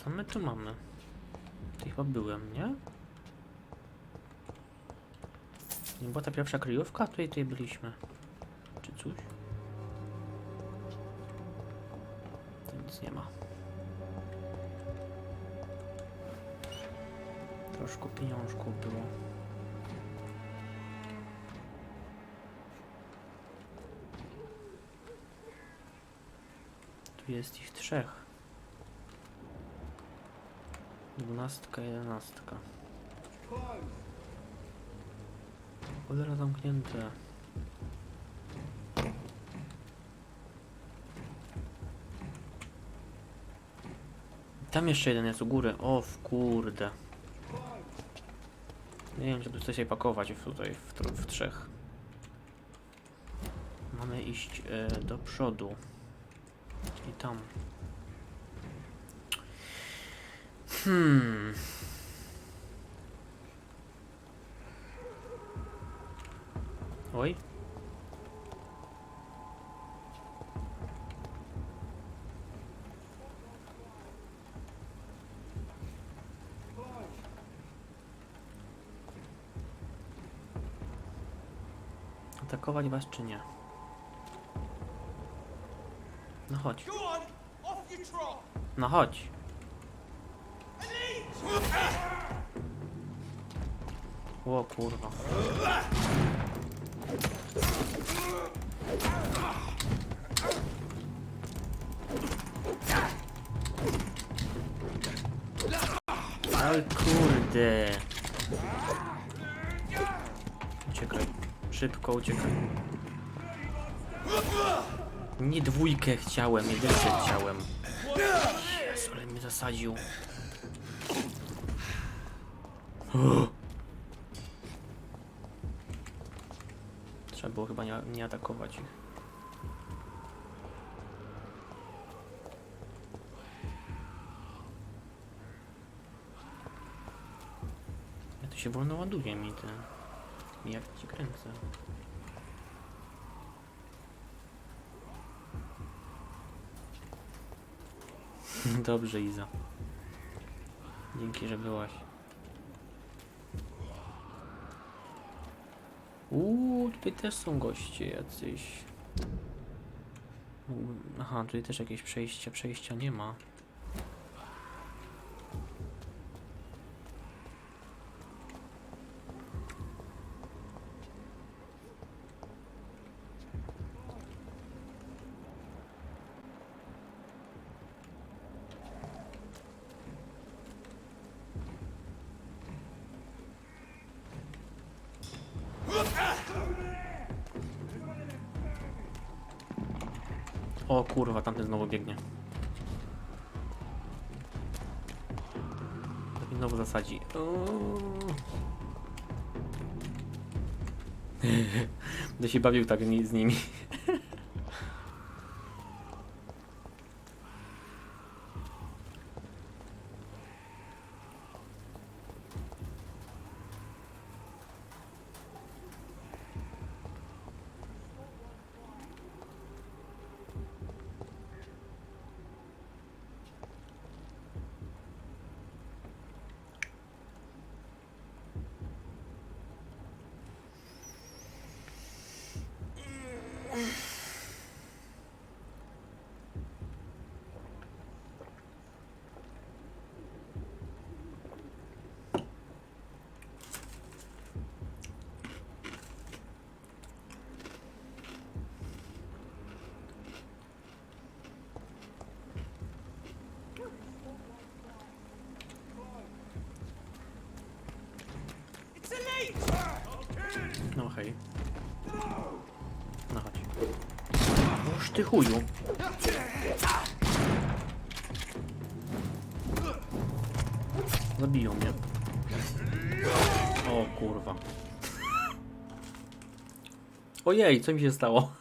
Co my tu mamy? Tu chyba byłem, nie? Nie była ta pierwsza kryjówka? Tutaj byliśmy. Czy coś? Tu nic nie ma. Troszkę pieniążków było. Tu jest ich 3. 12, 11. Cholera zamknięte. Tam jeszcze jeden jest u góry. O w kurde. Nie wiem, czy tu chce się pakować tutaj w 3. Mamy iść do przodu. I tam. Oj. Atakować was czy nie? No chodź. No chodź. O kurwa. Oj kurde. Uciekaj. Szybko uciekaj. Nie 2 chciałem, 1 chciałem. Jezu, ale mnie zasadził. Trzeba było chyba nie atakować ich. Ja to się wolno ładuje mi te. Jak ci kręcę. Dobrze, Iza. Dzięki, że byłaś. Tutaj też są goście jacyś. Aha, tutaj też jakieś przejścia nie ma. O kurwa, tamten znowu biegnie. To znowu zasadzi. Będę się bawił tak z nimi. No hej. No chodź. Oż ty chuju. Zabiją mnie. O kurwa. Ojej, co mi się stało?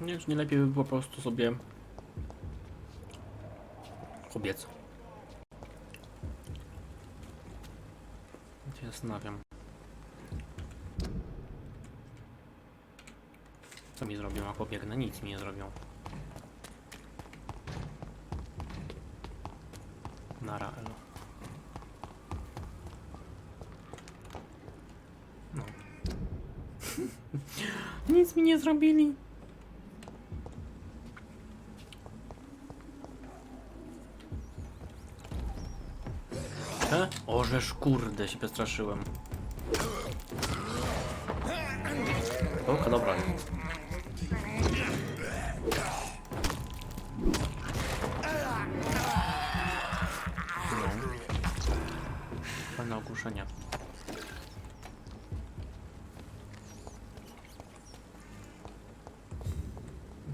Nie, czy nie lepiej by po prostu sobie kobieco. Ja się zastanawiam. Co mi zrobią, a pobiegnę? Nic mi nie zrobią. Nara, elo. No. Nic mi nie zrobili. Ożeż kurde, się przestraszyłem. Oka, dobra. No. Fajne ogłuszenie.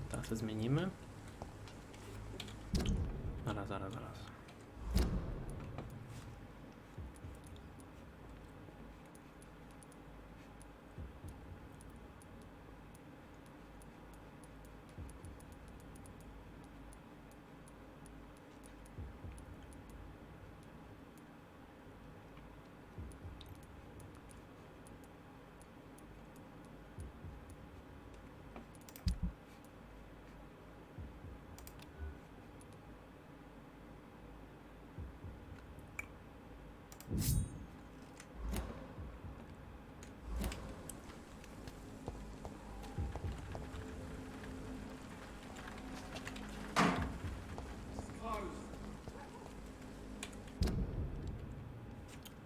Teraz to zmienimy. Zaraz.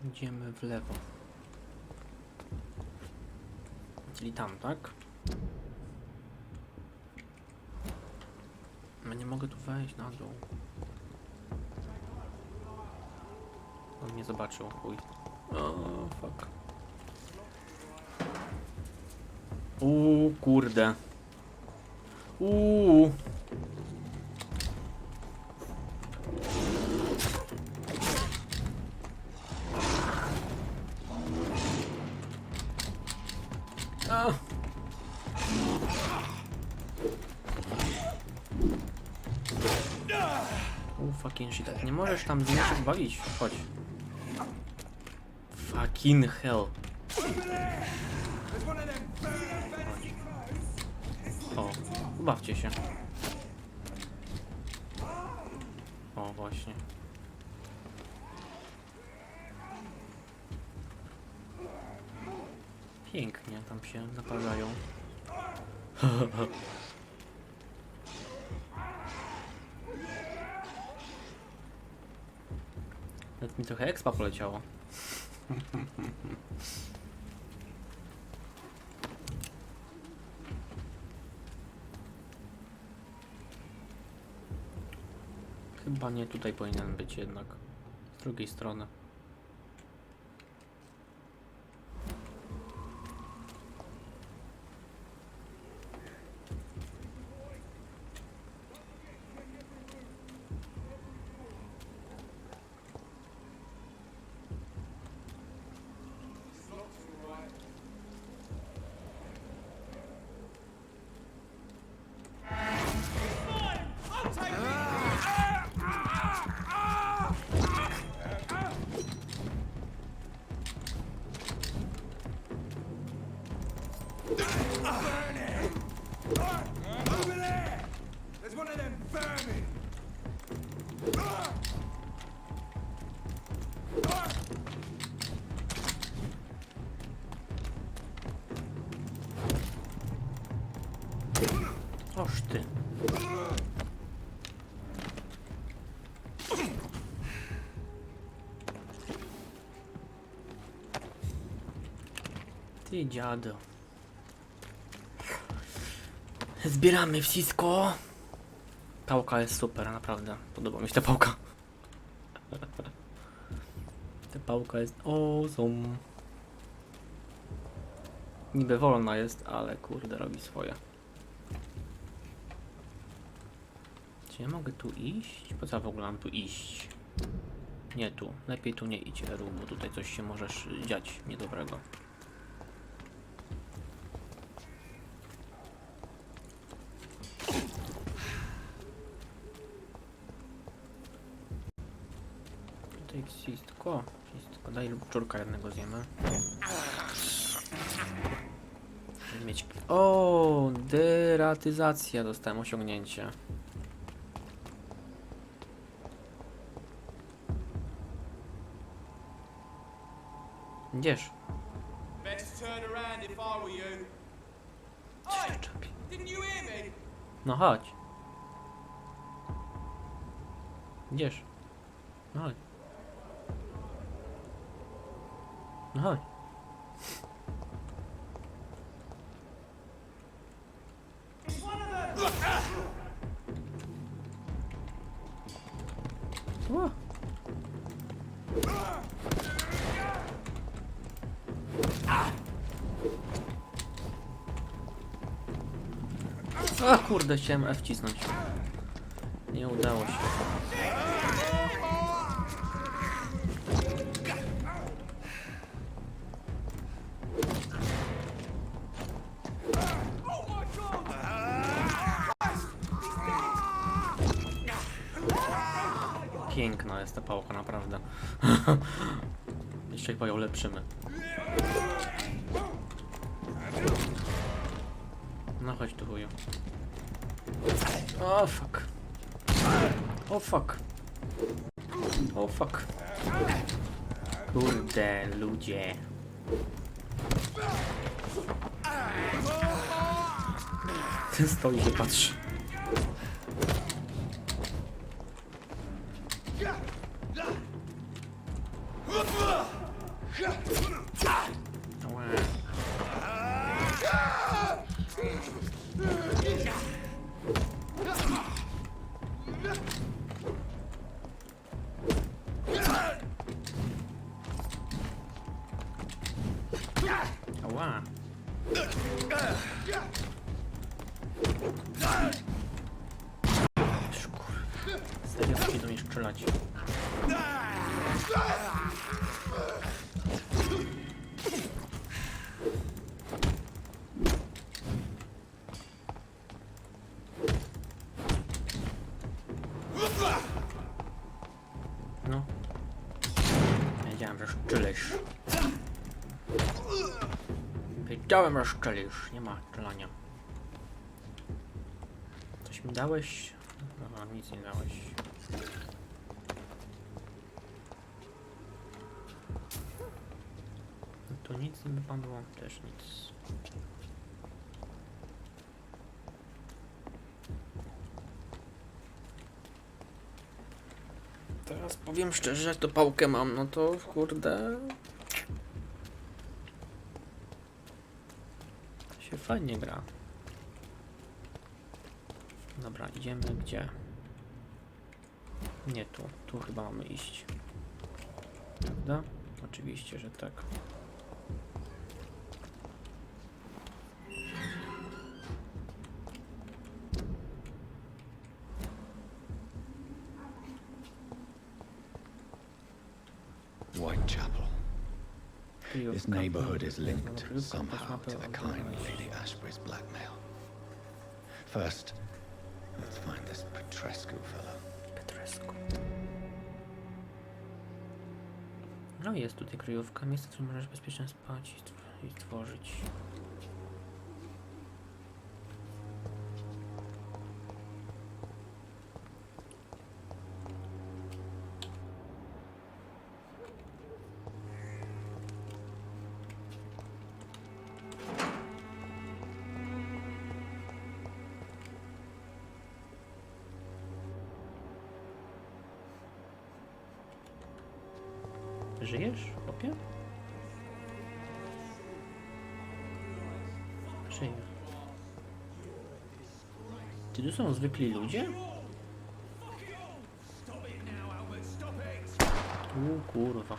Idziemy w lewo. Czyli tam, tak? No nie mogę tu wejść na dół. On mnie zobaczył, chuj. O, fuck. Kurde. Fucking shit, tak nie możesz tam zniszczyć bawić. Chodź. Fucking hell. O, bawcie się. O, właśnie. Pięknie tam się napadają. Nawet mi trochę expa poleciało. Chyba nie tutaj powinien być jednak. Z drugiej strony. Oż ty. Ty dziado. Zbieramy wszystko. Pałka jest super, naprawdę. Podoba mi się ta pałka. Ta pałka jest awesome. Niby wolna jest, ale kurde robi swoje. Czy ja mogę tu iść? Po co w ogóle mam tu iść? Nie tu. Lepiej tu nie idź, Eru, bo tutaj coś się może dziać niedobrego. Tutaj wszystko. Daj lubczurka jednego zjemy. Mieć... O, deratyzacja, dostałem osiągnięcie. Gdzież? No chodź. Gdzież? No chodź. No chodź. O. A kurde, chciałem F wcisnąć. Nie udało się. Piękna jest ta pałka, naprawdę. Jeszcze chyba ją ulepszymy. No chodź tu, chuju. O fuck. O fuck. O fuck. Kurde, ludzie. Ten stoi i się patrzy. Ała. Serio chcecie do mnie strzelać. No. Wiedziałem, że szczelisz. Wiedziałem, że szczelisz. Nie ma strzelania. Coś mi dałeś? No, nic nie dałeś. No tu nic nie wypadło, też nic. Teraz powiem szczerze, jak to pałkę mam, no to kurde... się fajnie gra. Dobra, idziemy gdzie? Nie tu. Tu chyba mamy iść. Prawda? Oczywiście, że tak. Whitechapel. This neighborhood is linked somehow to the kind Lady Ashbury's blackmail. First, let's find this Petrescu fellow. Petrescu. No jest tutaj kryjówka, miejsce, w którym możesz bezpiecznie spać i tworzyć. Żyjesz, chłopie? Żyję. Czy tu są zwykli ludzie? Kurwa.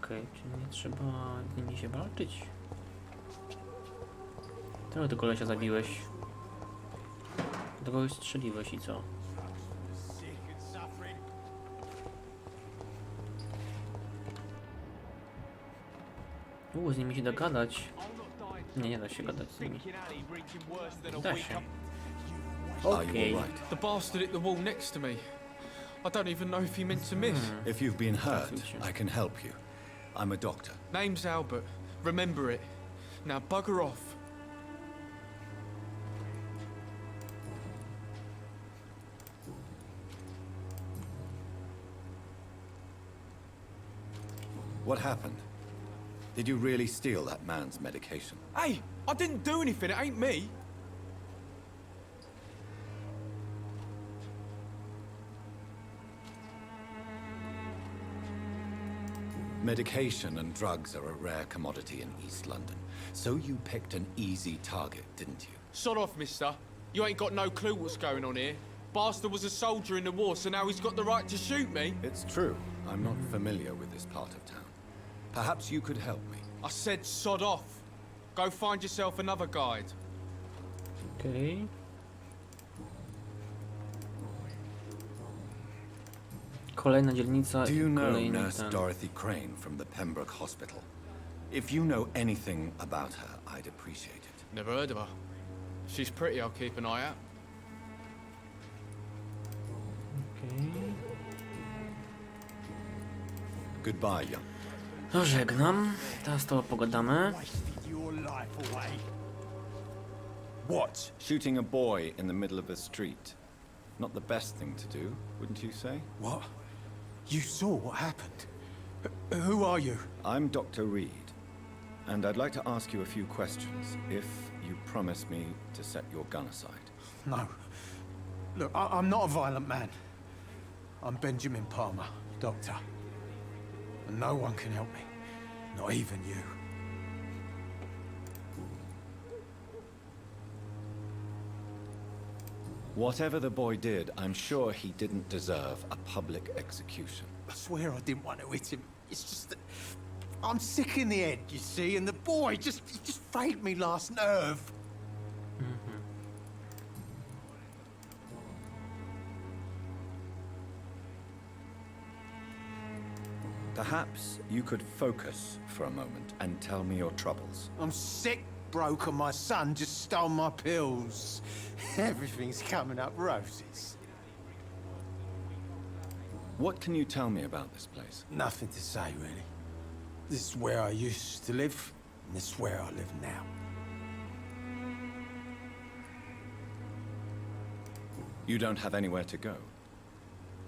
Okej, czyli nie trzeba z nimi się walczyć? Czemu ty kolesia zabiłeś? Do kogoś strzeliłeś i co? Z nimi się dogadać. Nie da się gadać z nimi. Da się. Okej. The bastard hit the wall next to me. I don't even know if he meant to miss. If you've been hurt, I can help you. I'm a doctor. Name's Albert. Remember it. Now bugger off. What happened? Did you really steal that man's medication? Hey, I didn't do anything. It ain't me. Medication and drugs are a rare commodity in East London. So you picked an easy target, didn't you? Sod off, mister. You ain't got no clue what's going on here. Bastard was a soldier in the war, so now he's got the right to shoot me. It's true. I'm not familiar with this part of town. Perhaps you could help me. I said sod off. Go find yourself another guide. Okej. Kolejna dzielnica Do i you know kolejny Nurse ten. Dorothy Crane from the Pembroke Hospital? If you know anything about her, I'd appreciate it. Never heard of her. She's pretty, I'll keep an eye out. Okej. Goodbye, young. No, żegnam. Teraz z tobą pogadamy. Wasted your life away. What? Shooting a boy in the middle of a street. Not the best thing to do, wouldn't you say? What? You saw what happened. Who are you? I'm Dr. Reed, and I'd like to ask you a few questions, if you promise me to set your gun aside. No. Look, I'm not a violent man. I'm Benjamin Palmer, doctor. And no one can help me. Not even you. Whatever the boy did, I'm sure he didn't deserve a public execution. I swear I didn't want to hit him. It's just that I'm sick in the head, you see, and the boy just frayed me last nerve. Perhaps you could focus for a moment and tell me your troubles. I'm sick, broke, and my son just stole my pills. Everything's coming up roses. What can you tell me about this place? Nothing to say, really. This is where I used to live, and this is where I live now. You don't have anywhere to go?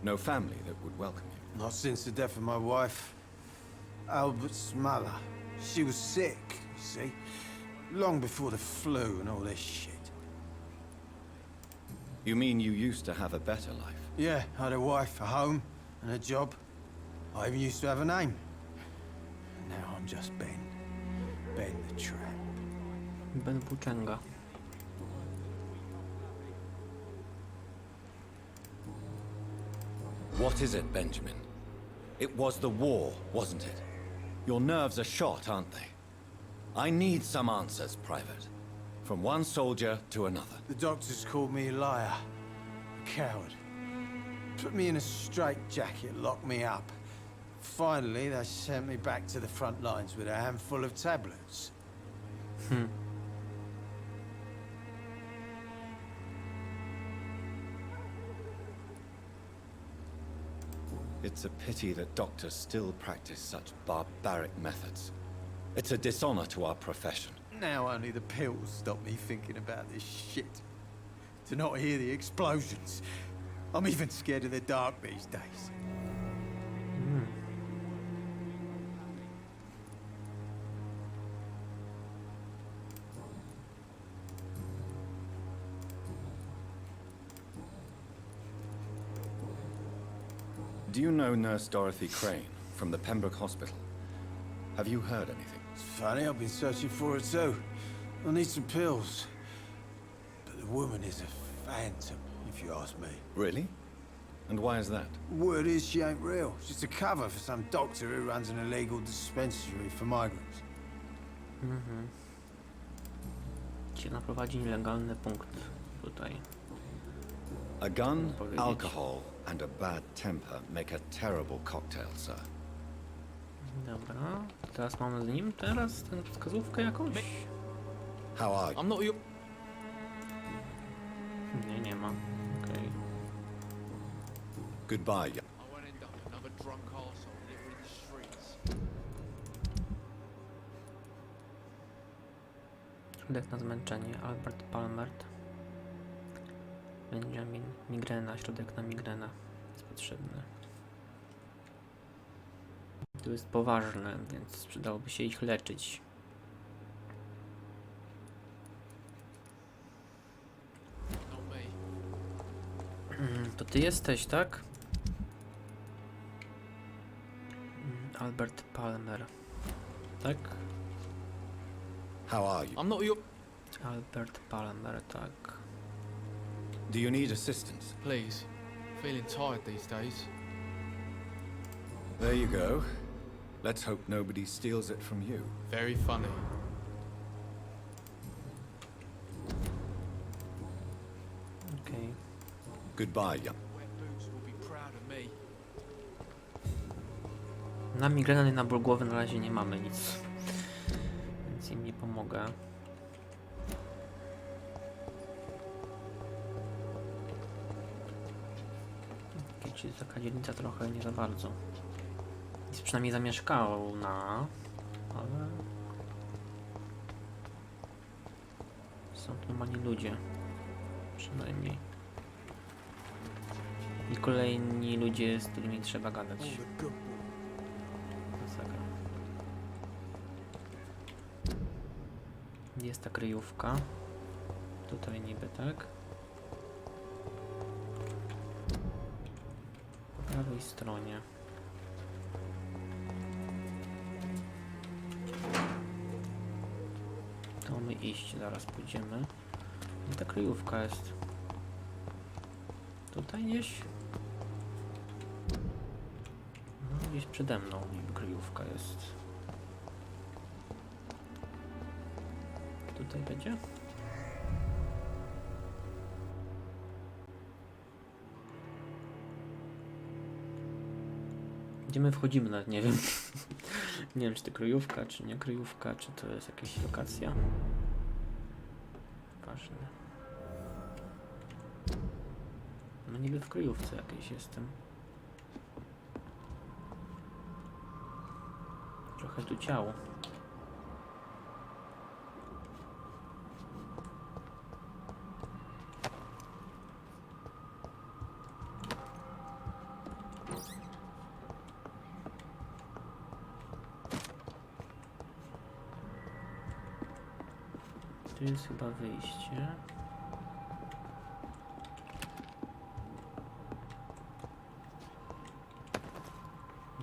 No family that would welcome you? Not since the death of my wife, Albert's mother. She was sick, you see. Long before the flu and all this shit. You mean you used to have a better life? Yeah, I had a wife, a home, and a job. I even used to have a name. Now I'm just Ben. Ben the Tramp. Ben Włóczęga. What is it, Benjamin? It was the war, wasn't it? Your nerves are shot, aren't they? I need some answers, Private. From one soldier to another. The doctors called me a liar. A coward. Put me in a straitjacket, locked me up. Finally, they sent me back to the front lines with a handful of tablets. It's a pity that doctors still practice such barbaric methods. It's a dishonor to our profession. Now only the pills stop me thinking about this shit. To not hear the explosions. I'm even scared of the dark these days. Do you know Nurse Dorothy Crane from the Pembroke Hospital? Have you heard anything? It's funny, I've been searching for her too. I need some pills. But the woman is a phantom, if you ask me. Really? And why is that? Word is she ain't real. She's a cover for some doctor who runs an illegal dispensary for migrants. Cię naprowadzi nielegalny punkt tutaj. A gun, alcohol, and a bad temper make a terrible cocktail, sir. Dobra, teraz mamy z nim teraz tę wskazówkę jakąś? How are you? I'm not your... Nie ma. Okej. Goodbye. I won't end up another drunk arsehole littering the streets. Środek na zmęczenie. Albert Palmer. Benjamin. Migrena. Środek na migrenę. Jest potrzebny. To jest poważne, więc przydałoby się ich leczyć. Not me. To ty jesteś, tak? Albert Palmer. Tak? How are you? I'm not your... Albert Palmer, tak. Do you need assistance? Please. Feeling tired these days. There you go. Let's hope nobody steals it from you. Very funny. Okej. Goodbye, young. Wet boots will be proud of me. Na migrenę i na ból głowy na razie nie mamy nic. Więc im nie pomogę. Czyli taka dzielnica trochę nie za bardzo. Jest przynajmniej zamieszkała, ale są tu normalni ludzie. Przynajmniej. I kolejni ludzie, z którymi trzeba gadać. Masakra. Jest ta kryjówka. Tutaj niby, tak? Po prawej stronie. To mamy iść, zaraz pójdziemy. Gdzie ta kryjówka jest? Tutaj gdzieś? No, gdzieś przede mną niby kryjówka jest. Tutaj będzie? Gdzie my wchodzimy, nawet nie wiem. Nie wiem, czy to kryjówka, czy nie kryjówka, czy to jest jakaś lokacja. Ważne. No niby w kryjówce jakiejś jestem. Trochę tu ciało. Tu jest chyba wyjście.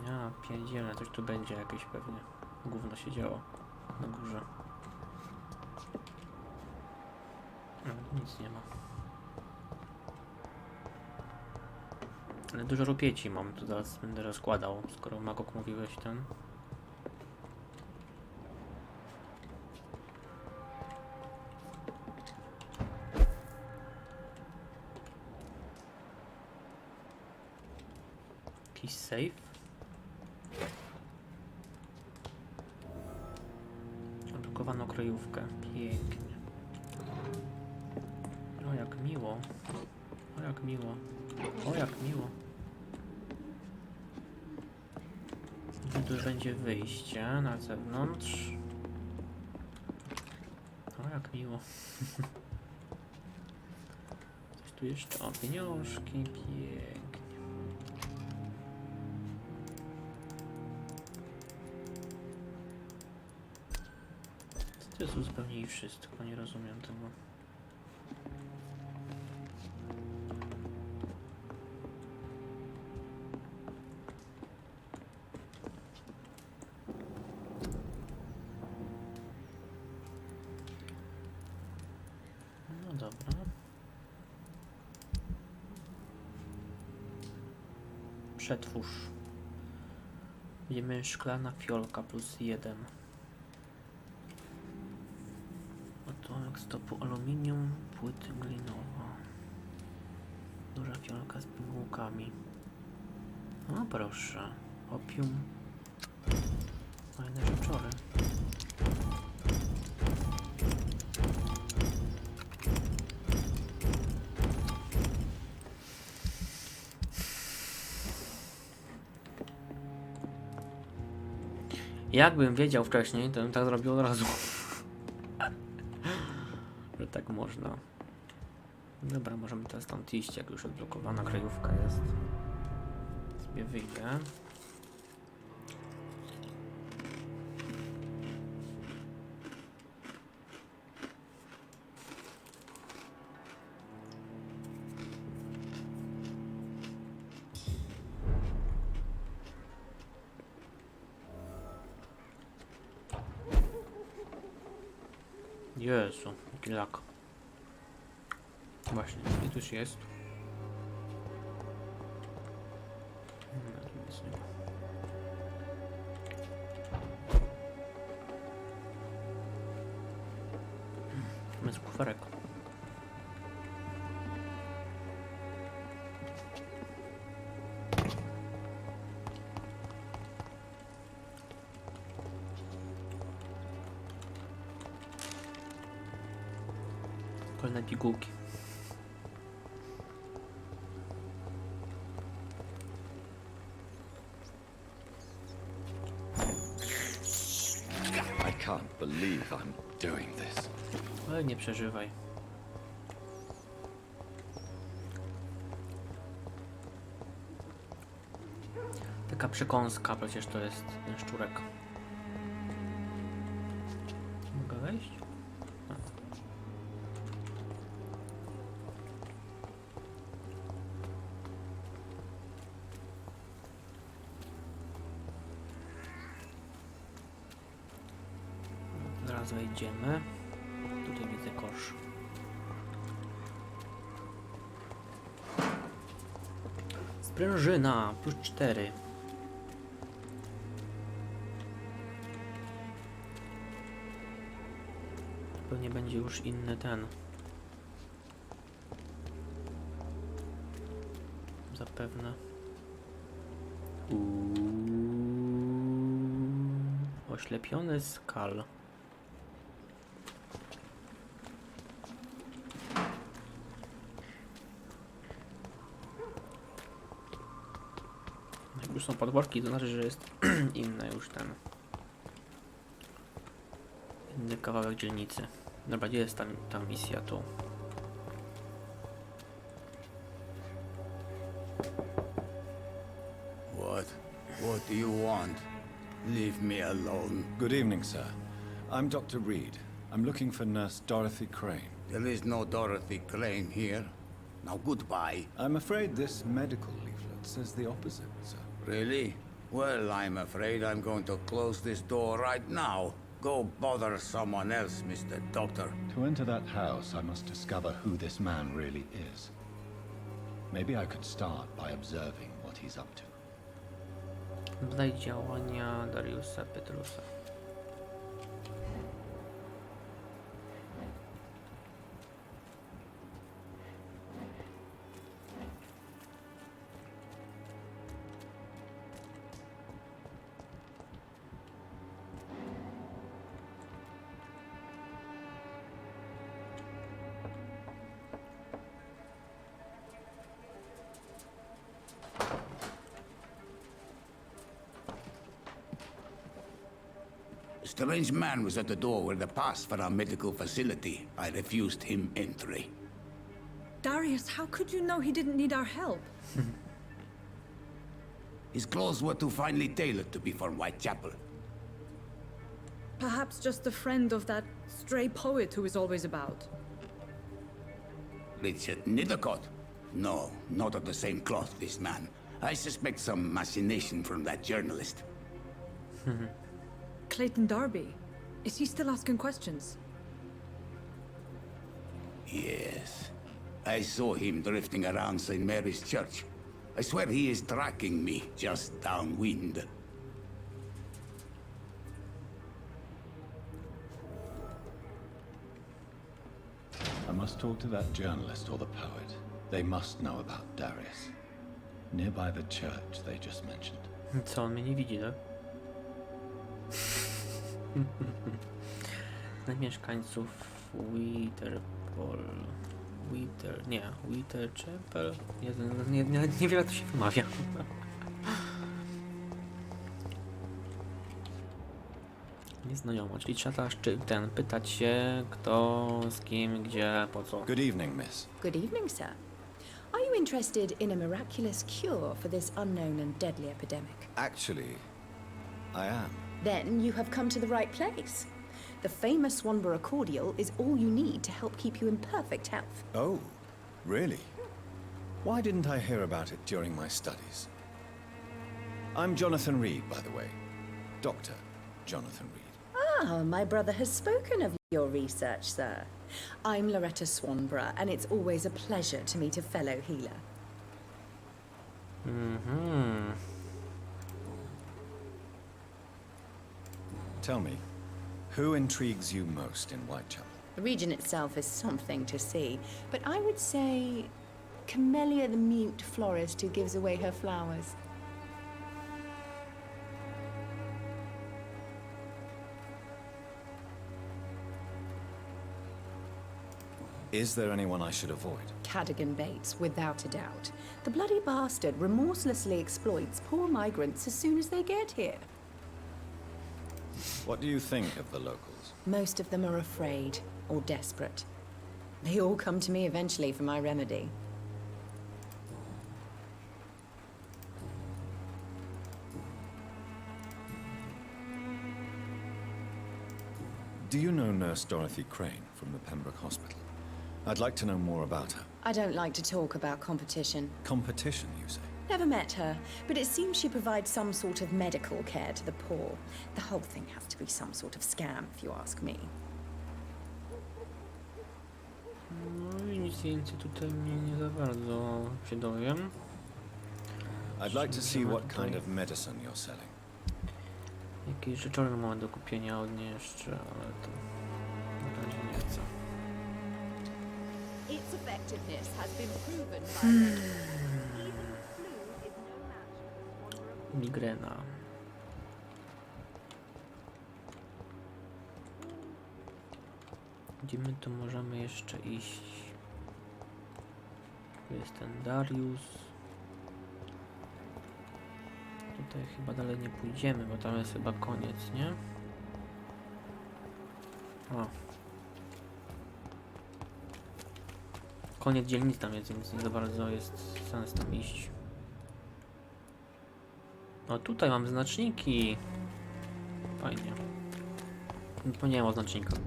Ja pierdzielę, coś tu będzie jakieś pewnie. Gówno się działo na górze. No, nic nie ma. Ale dużo rupieci mam, to zaraz będę rozkładał, skoro Magok mówiłeś ten. Jakiś safe? Odblokowano kryjówkę. Pięknie. O, jak miło. O, jak miło. O, jak miło. Tu już będzie wyjście na zewnątrz. O, jak miło. Coś tu jeszcze. O, pieniążki. Pięknie. To jest zupełnie i wszystko, nie rozumiem tego. No dobra. Przetwórz. Będziemy szklana fiolka +1. Otomek stopu aluminium, płyty glinowa. Duża fiolka z pigułkami. No proszę. Opium. Jakbym wiedział wcześniej, to bym tak zrobił od razu. Że tak można. Dobra, możemy teraz stąd iść, jak już odblokowana krajówka jest. Sobie wyjdę. Jezu, jaki lak. Właśnie, i tu już jest. No, tu nic nie ma. Tu jest kuferek. Kolejne pigułki. I can't believe I'm doing this. Ale nie przeżywaj. Taka przekąska przecież to jest ten szczurek. Mogę wejść? No. Zaraz wejdziemy. Tutaj widzę kosz. Sprężyna plus 4. Pewnie będzie już inny ten. Zapewne. Oślepiony skal. Jak już są podworki, to znaczy, że jest inny już ten. Inny kawałek dzielnicy. Dobra, gdzie jest ta misja tu? What do you want? Leave me alone. Good evening, sir. I'm Dr. Reed. I'm looking for Nurse Dorothy Crane. There is no Dorothy Crane here. Now goodbye. I'm afraid this medical leaflet says the opposite, sir. Really? Well, I'm afraid I'm going to close this door right now. Go bother someone else, Mr. Doctor. To enter that house, I must discover who this man really is. Maybe I could start by observing what he's up to. Badaj działania Dariusa Petrusa. A strange man was at the door with a pass for our medical facility. I refused him entry. Darius, how could you know he didn't need our help? His clothes were too finely tailored to be for Whitechapel. Perhaps just a friend of that stray poet who is always about. Richard Nithercott? No, not of the same cloth, this man. I suspect some machination from that journalist. Clayton Darby. Is he still asking questions? Yes. I saw him drifting around St. Mary's Church. I swear he is tracking me just downwind. I must talk to that journalist or the poet. They must know about Darius. Nearby the church they just mentioned. Co, on mnie nie widzi, tak? Na mieszkańców Whitechapel. Nie wiem, jak to się wymawia. Nieznajomo, czyli trzeba pytać się kto, z kim, gdzie, po co. Good evening, miss. Good evening, sir. Are you interested in a miraculous cure for this unknown and deadly epidemic? Actually, I am. Then you have come to the right place. The famous Swanborough cordial is all you need to help keep you in perfect health. Oh, really? Why didn't I hear about it during my studies? I'm Jonathan Reed, by the way. Dr. Jonathan Reed. Ah, my brother has spoken of your research, sir. I'm Loretta Swanborough, and it's always a pleasure to meet a fellow healer. Tell me, who intrigues you most in Whitechapel? The region itself is something to see, but I would say Camellia the mute florist who gives away her flowers. Is there anyone I should avoid? Cadogan Bates, without a doubt. The bloody bastard remorselessly exploits poor migrants as soon as they get here. What do you think of the locals? Most of them are afraid or desperate. They all come to me eventually for my remedy. Do you know Nurse Dorothy Crane from the Pembroke Hospital? I'd like to know more about her. I don't like to talk about competition. Competition, you say? Never met her, but it seems she provides some sort of medical care to the poor. The whole thing has to be some sort of scam, if you ask me. No i nic więcej tutaj mnie nie za bardzo się dowiem. I'd like to see what kind of medicine you're selling. Jakieś rzeczory mamy do kupienia od niej jeszcze, ale to na razie nie chcę. Its effectiveness has been proven by even flu is no match for Migrena. Gdzie my tu możemy jeszcze iść? Tu jest ten Darius. Tutaj chyba dalej nie pójdziemy, bo tam jest chyba koniec, nie? O. Koniec dzielnicy tam jest, więc nie za bardzo jest sens tam iść. O, tutaj mam znaczniki. Fajnie. Zapomniałem o znacznikach.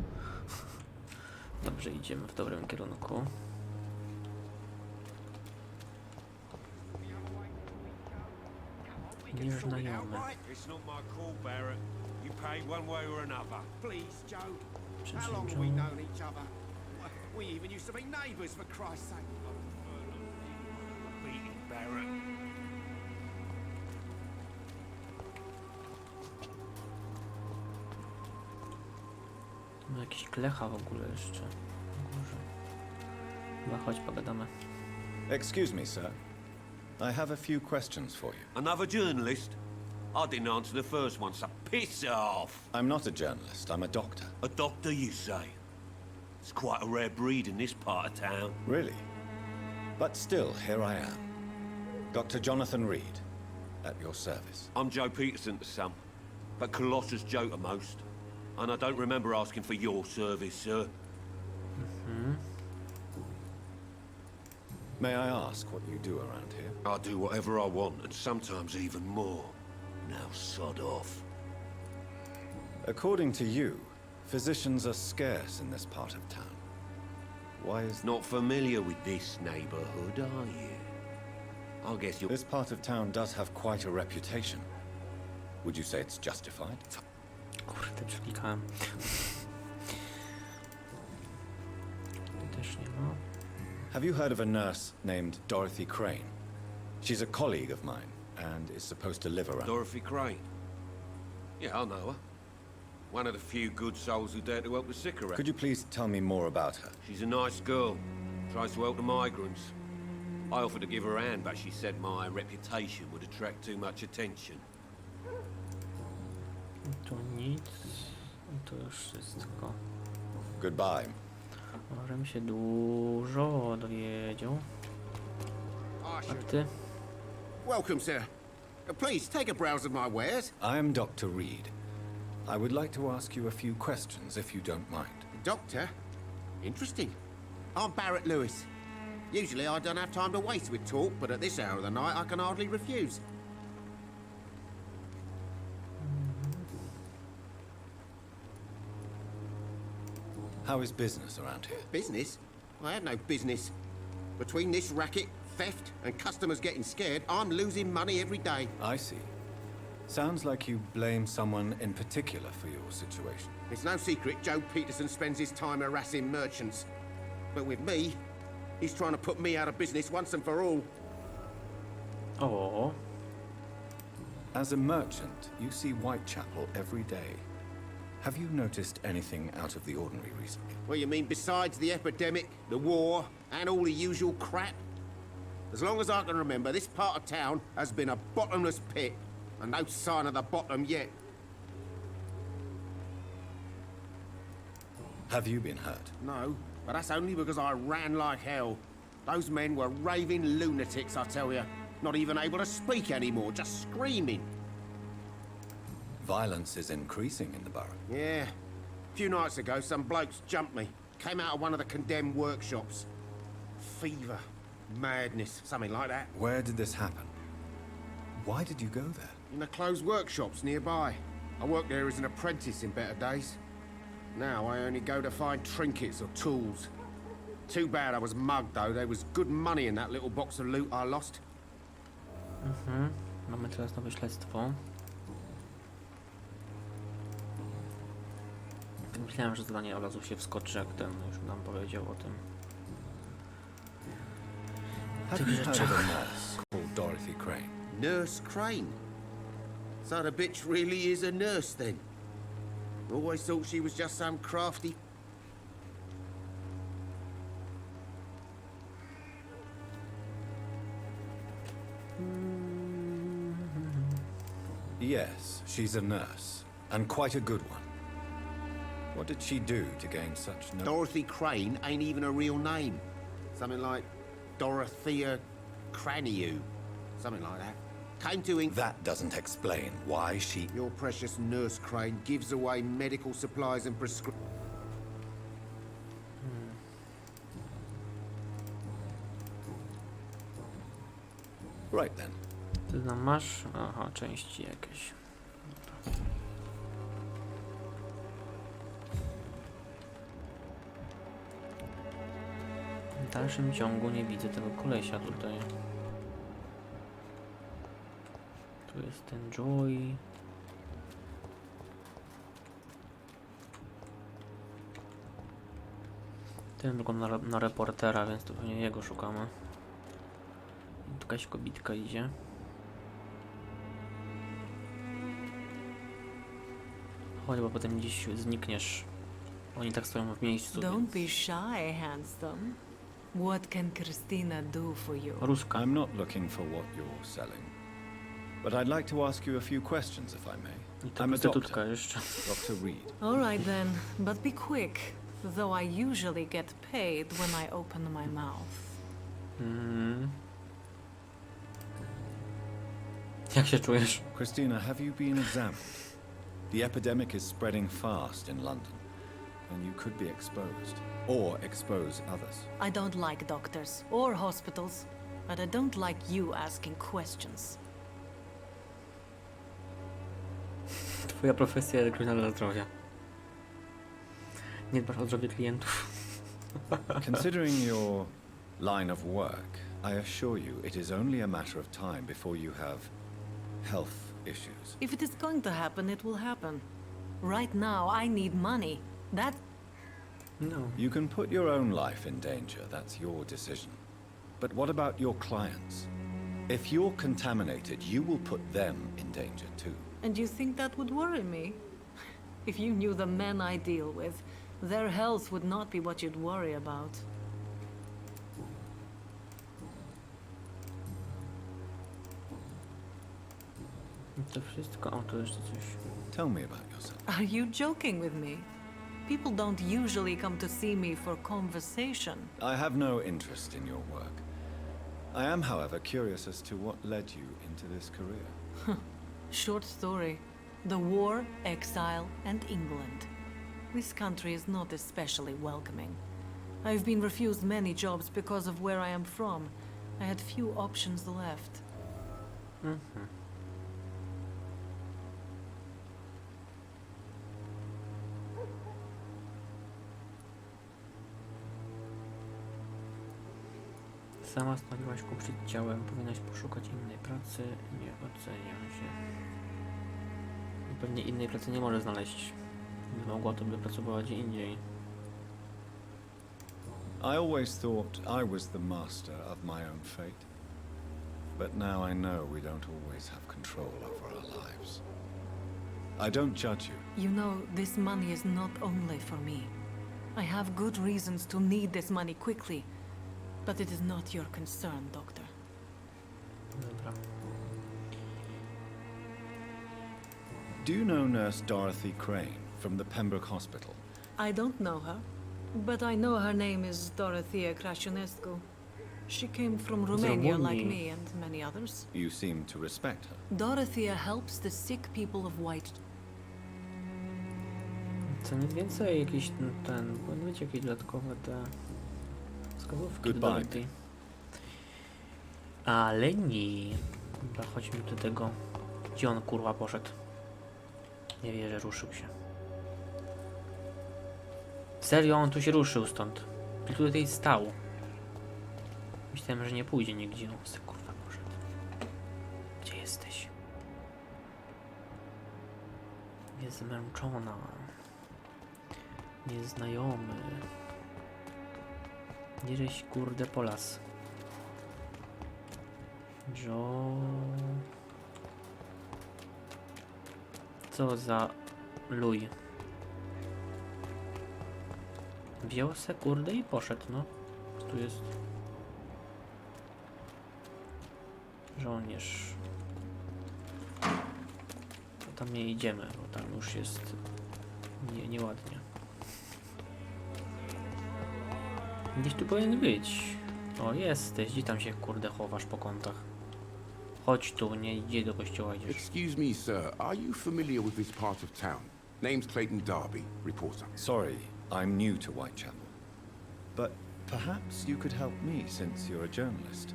Dobrze, idziemy w dobrym kierunku. Nieznajomy. It's not my call, Barrett. You pay one way or another. Please, Joe. How long have we known each other? We even used to be neighbours, for Christ's sake. Beat it, Barrett. Ma jakiś klecha w ogóle jeszcze. Na górze. Chyba chodź, pogadamy. Excuse me, sir. I have a few questions for you. Another journalist? I didn't answer the first one, so piss off. I'm not a journalist, I'm a doctor. A doctor, you say? It's quite a rare breed in this part of town. Really? But still, here I am. Dr. Jonathan Reed, at your service. I'm Joe Peterson to some, but Colossus Joe to most. And I don't remember asking for your service, sir. May I ask what you do around here? I do whatever I want, and sometimes even more. Now sod off. According to you, physicians are scarce in this part of town. Why is Not familiar with this neighborhood, are you? I guess you're... This part of town does have quite a reputation. Would you say it's justified? Kurde, przeklikałem. Też nie ma. Have you heard of a nurse named Dorothy Crane? She's a colleague of mine, and is supposed to live around... Dorothy Crane? Yeah, I know her. One of the few good souls who dare to help the sick around. Could you please tell me more about her? She's a nice girl. Tries to help the migrants. I offered to give her a hand, but she said my reputation would attract too much attention. Tu nic. To już wszystko. Goodbye. Możemy się dużo dowiedział. A ty? Welcome, sir. Please, take a browse of my wares. I am Dr. Reed. I would like to ask you a few questions, if you don't mind. Doctor? Interesting. I'm Barrett Lewis. Usually I don't have time to waste with talk, but at this hour of the night I can hardly refuse. How is business around here? Business? I have no business. Between this racket, theft, and customers getting scared, I'm losing money every day. I see. Sounds like you blame someone in particular for your situation. It's no secret Joe Peterson spends his time harassing merchants. But with me, he's trying to put me out of business once and for all. O, As a merchant, you see Whitechapel every day. Have you noticed anything out of the ordinary recently? Well, you mean besides the epidemic, the war, and all the usual crap? As long as I can remember, this part of town has been a bottomless pit, and no sign of the bottom yet. Have you been hurt? No, but that's only because I ran like hell. Those men were raving lunatics, I tell you. Not even able to speak anymore, just screaming. Violence is increasing in the borough. Yeah. A few nights ago, some blokes jumped me. Came out of one of the condemned workshops. Fever, madness, something like that. Where did this happen? Why did you go there? In the closed workshops nearby. I worked there as an apprentice in better days. Now I only go to find trinkets or tools. Too bad I was mugged, though. There was good money in that little box of loot I lost. Mamy teraz nowe śledztwo. Myślałem, że zadanie od razu się wskoczy, jak ten już nam powiedział o tym. Have you heard of a nurse called Dorothy Crane? Nurse Crane? So the bitch really is a nurse, then? Always thought she was just some crafty... Yes, she's a nurse, and quite a good one. What did she do to gain such no... Dorothy Crane ain't even a real name. Something like Dorothea Craniu. Something like that. Came to England... That doesn't explain why she... Your precious Nurse Crane gives away medical supplies and prescriptions. Right then. Ty tam masz? Aha, części jakieś. Dobra. W dalszym ciągu nie widzę tego kolesia tutaj. Tu jest ten Joy. Ten wygląda na reportera, więc to pewnie jego szukamy. Tu jakaś kobitka idzie. Chodź, bo potem gdzieś znikniesz. Oni tak stoją w miejscu. Don't be shy, handsome. What can Christina do for you? Ruska. I'm not looking for what you're selling. But I'd like to ask you a few questions, if I may. I to I'm a prostytutka doctor, jeszcze. Dr. Reed. All right then, but be quick. Though I usually get paid when I open my mouth. Jak się czujesz? Christina, have you been examined? The epidemic is spreading fast in London, and you could be exposed, or expose others. I don't like doctors or hospitals, but I don't like you asking questions. Twoja profesja jak dla zdrowia. Nie dbasz o zdrowie klientów. Considering your line of work, I assure you it is only a matter of time before you have health issues. If it is going to happen, it will happen. Right now, I need money. That... No. You can put your own life in danger, that's your decision. But what about your clients? If you're contaminated, you will put them in danger too. And you think that would worry me? If you knew the men I deal with, their health would not be what you'd worry about. To wszystko. O, tu jeszcze coś. Tell me about yourself. Are you joking with me? People don't usually come to see me for conversation. I have no interest in your work. I am, however, curious as to what led you into this career. Short story. The war, exile, and England. This country is not especially welcoming. I've been refused many jobs because of where I am from. I had few options left. Sama stanęłaś ku przed ciałem. Powinnaś poszukać innej pracy. Nie oceniam się. Pewnie innej pracy nie może znaleźć. Gdyby mogła, to by pracowała gdzie indziej. I always thought I was the master of my own fate. But now I know we don't always have control over our lives. I don't judge you. You know, this money is not only for me. I have good reasons to need this money quickly. But it is not your concern, Doctor. Dobra. Do you know Nurse Dorothy Crane from the Pembroke Hospital? I don't know her, but I know her name is Dorothea Crăciunescu. She came from Romania like me and many others. You seem to respect her. Dorothea helps the sick people of White. Co nic więcej, jakiś powinny być jakieś dodatkowe te wskazówki do Goodbye. Dorothy. Ale nie. Dobra, chodźmy do tego. Gdzie on kurwa poszedł? Nie wierzę, ruszył się. Serio, on tu się ruszył stąd. I tutaj stał. Myślałem, że nie pójdzie nigdzie. On se kurwa poszedł. Gdzie jesteś? Jest zmęczona. Nieznajomy. Gdzieś kurde po las. Co za luj. Wziął se kurde i poszedł, no. Tu jest żołnierz. To tam nie idziemy, bo tam już jest nieładnie. Gdzieś tu powinien być. O, jesteś. Gdzie tam się kurde chowasz po kątach? Chodź tu, nie idzie do kościoła idziesz. Excuse me, sir. Are you familiar with this part of town? Name's Clayton Darby, reporter. Sorry, I'm new to Whitechapel. But perhaps you could help me since you're a journalist.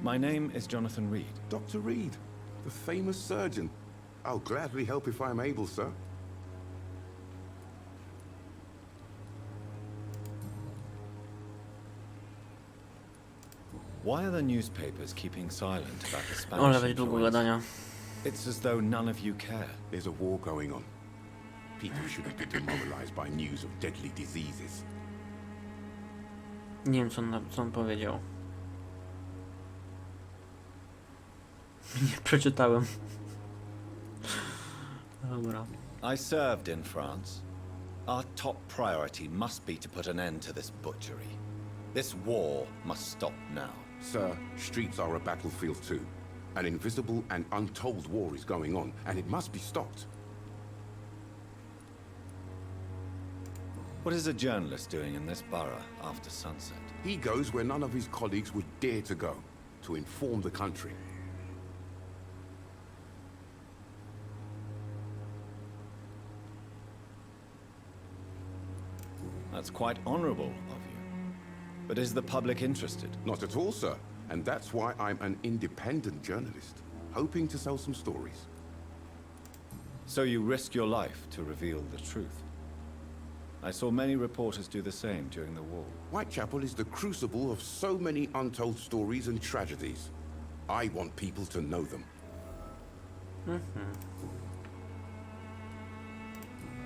My name is Jonathan Reed. Dr. Reed, the famous surgeon. I'll gladly help if I'm able, sir. Why are the newspapers keeping silent about the Spanish Ale będzie długo influence? gadania. It's as though none of you care. There's a war going on. People shouldn't be demoralized by news of deadly diseases. Nie wiem, co on powiedział. Nie przeczytałem. Dobra. I served in France. Our top priority must be to put an end to this butchery. This war must stop now. Sir, streets are a battlefield too. An invisible and untold war is going on, and it must be stopped. What is a journalist doing in this borough after sunset? He goes where none of his colleagues would dare to go, to inform the country. That's quite honorable of you. But is the public interested? Not at all, sir. And that's why I'm an independent journalist, hoping to sell some stories. So you risk your life to reveal the truth. I saw many reporters do the same during the war. Whitechapel is the crucible of so many untold stories and tragedies. I want people to know them.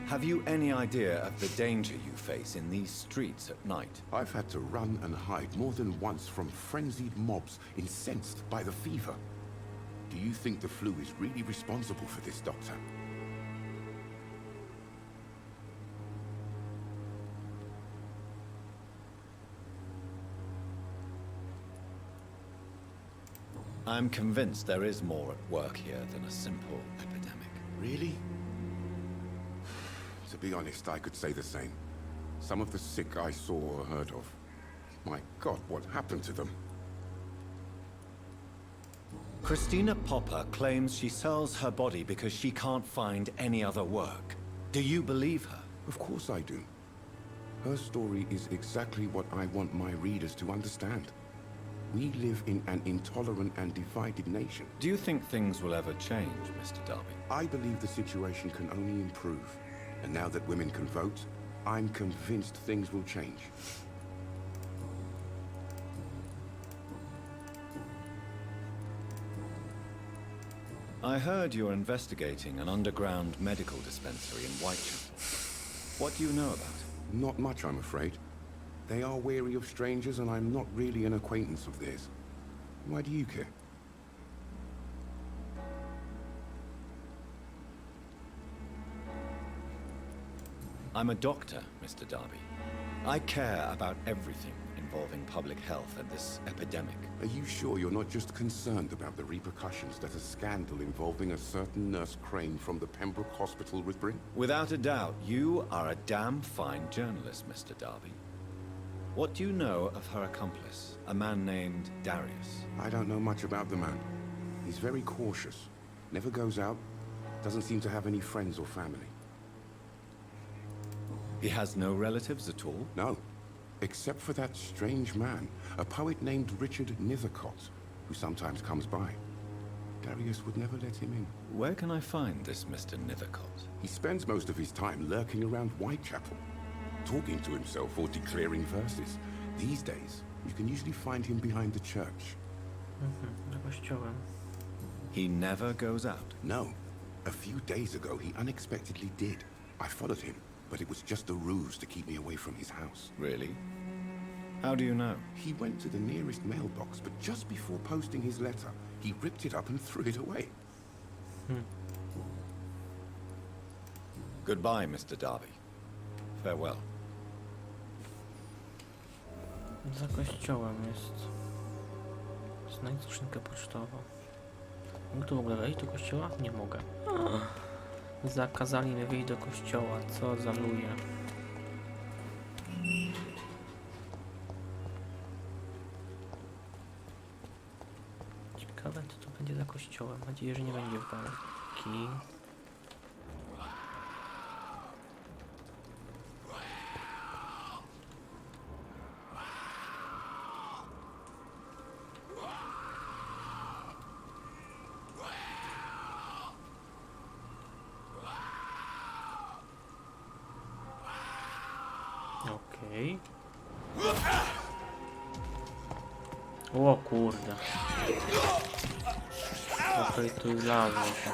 Have you any idea of the danger you face in these streets at night? I've had to run and hide more than once from frenzied mobs incensed by the fever. Do you think the flu is really responsible for this, Doctor? I'm convinced there is more at work here than a simple epidemic. Really? To be honest, I could say the same. Some of the sick I saw or heard of. My God, what happened to them? Christina Popper claims she sells her body because she can't find any other work. Do you believe her? Of course I do. Her story is exactly what I want my readers to understand. We live in an intolerant and divided nation. Do you think things will ever change, Mr. Darby? I believe the situation can only improve. And now that women can vote, I'm convinced things will change. I heard you're investigating an underground medical dispensary in Whitechapel. What do you know about it? Not much, I'm afraid. They are wary of strangers, and I'm not really an acquaintance of theirs. Why do you care? I'm a doctor, Mr. Darby. I care about everything involving public health and this epidemic. Are you sure you're not just concerned about the repercussions that a scandal involving a certain Nurse Crane from the Pembroke Hospital would bring? Without a doubt, you are a damn fine journalist, Mr. Darby. What do you know of her accomplice, a man named Darius? I don't know much about the man. He's very cautious, never goes out, doesn't seem to have any friends or family. He has no relatives at all? No, except for that strange man, a poet named Richard Nethercott, who sometimes comes by. Darius would never let him in. Where can I find this Mr. Nethercott? He spends most of his time lurking around Whitechapel, talking to himself or declaring verses. These days, you can usually find him behind the church. He never goes out? No. A few days ago, he unexpectedly did. I followed him, but it was just a ruse to keep me away from his house. Really? How do you know? He went to the nearest mailbox, but just before posting his letter, he ripped it up and threw it away. Goodbye, Mr. Darby. Farewell. Za kościołem jest. Znajdź skrzynkę pocztową. Mogę tu w ogóle wejść do kościoła? Nie mogę. Zakazali mi wyjść do kościoła. Co za luje. Ciekawe, co tu będzie za kościołem. Mam nadzieję, że nie będzie walki. Okej. O kurde. Okej, tu wlazło się.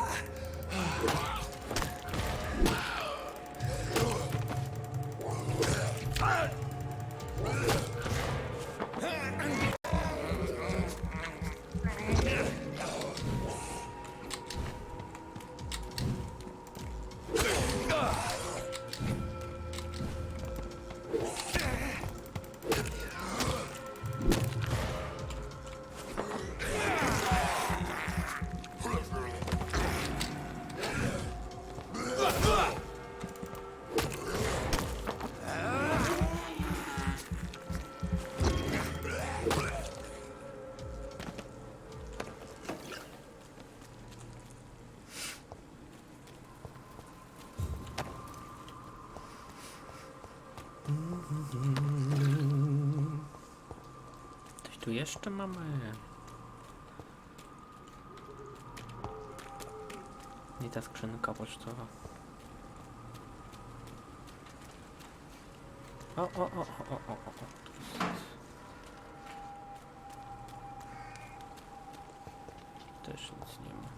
Coś tu jeszcze mamy? Nie ta skrzynka pocztowa. O. Też nic nie ma.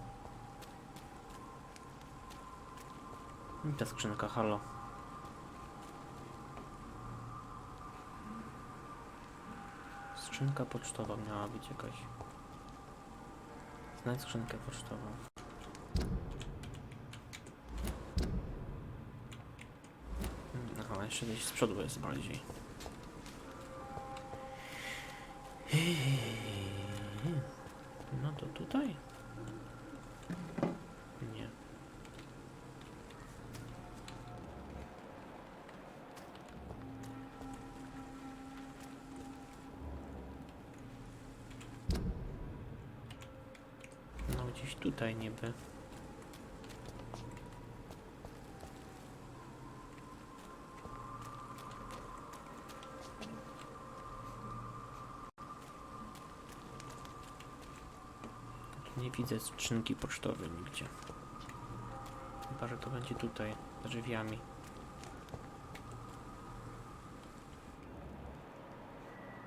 I ta skrzynka, halo. Skrzynka pocztowa miała być jakaś. Znajdź skrzynkę pocztową. Aha, jeszcze gdzieś z przodu jest bardziej. No to tutaj? Nie. tutaj niby. Tu nie widzę skrzynki pocztowej nigdzie. Chyba, że to będzie tutaj, za drzwiami.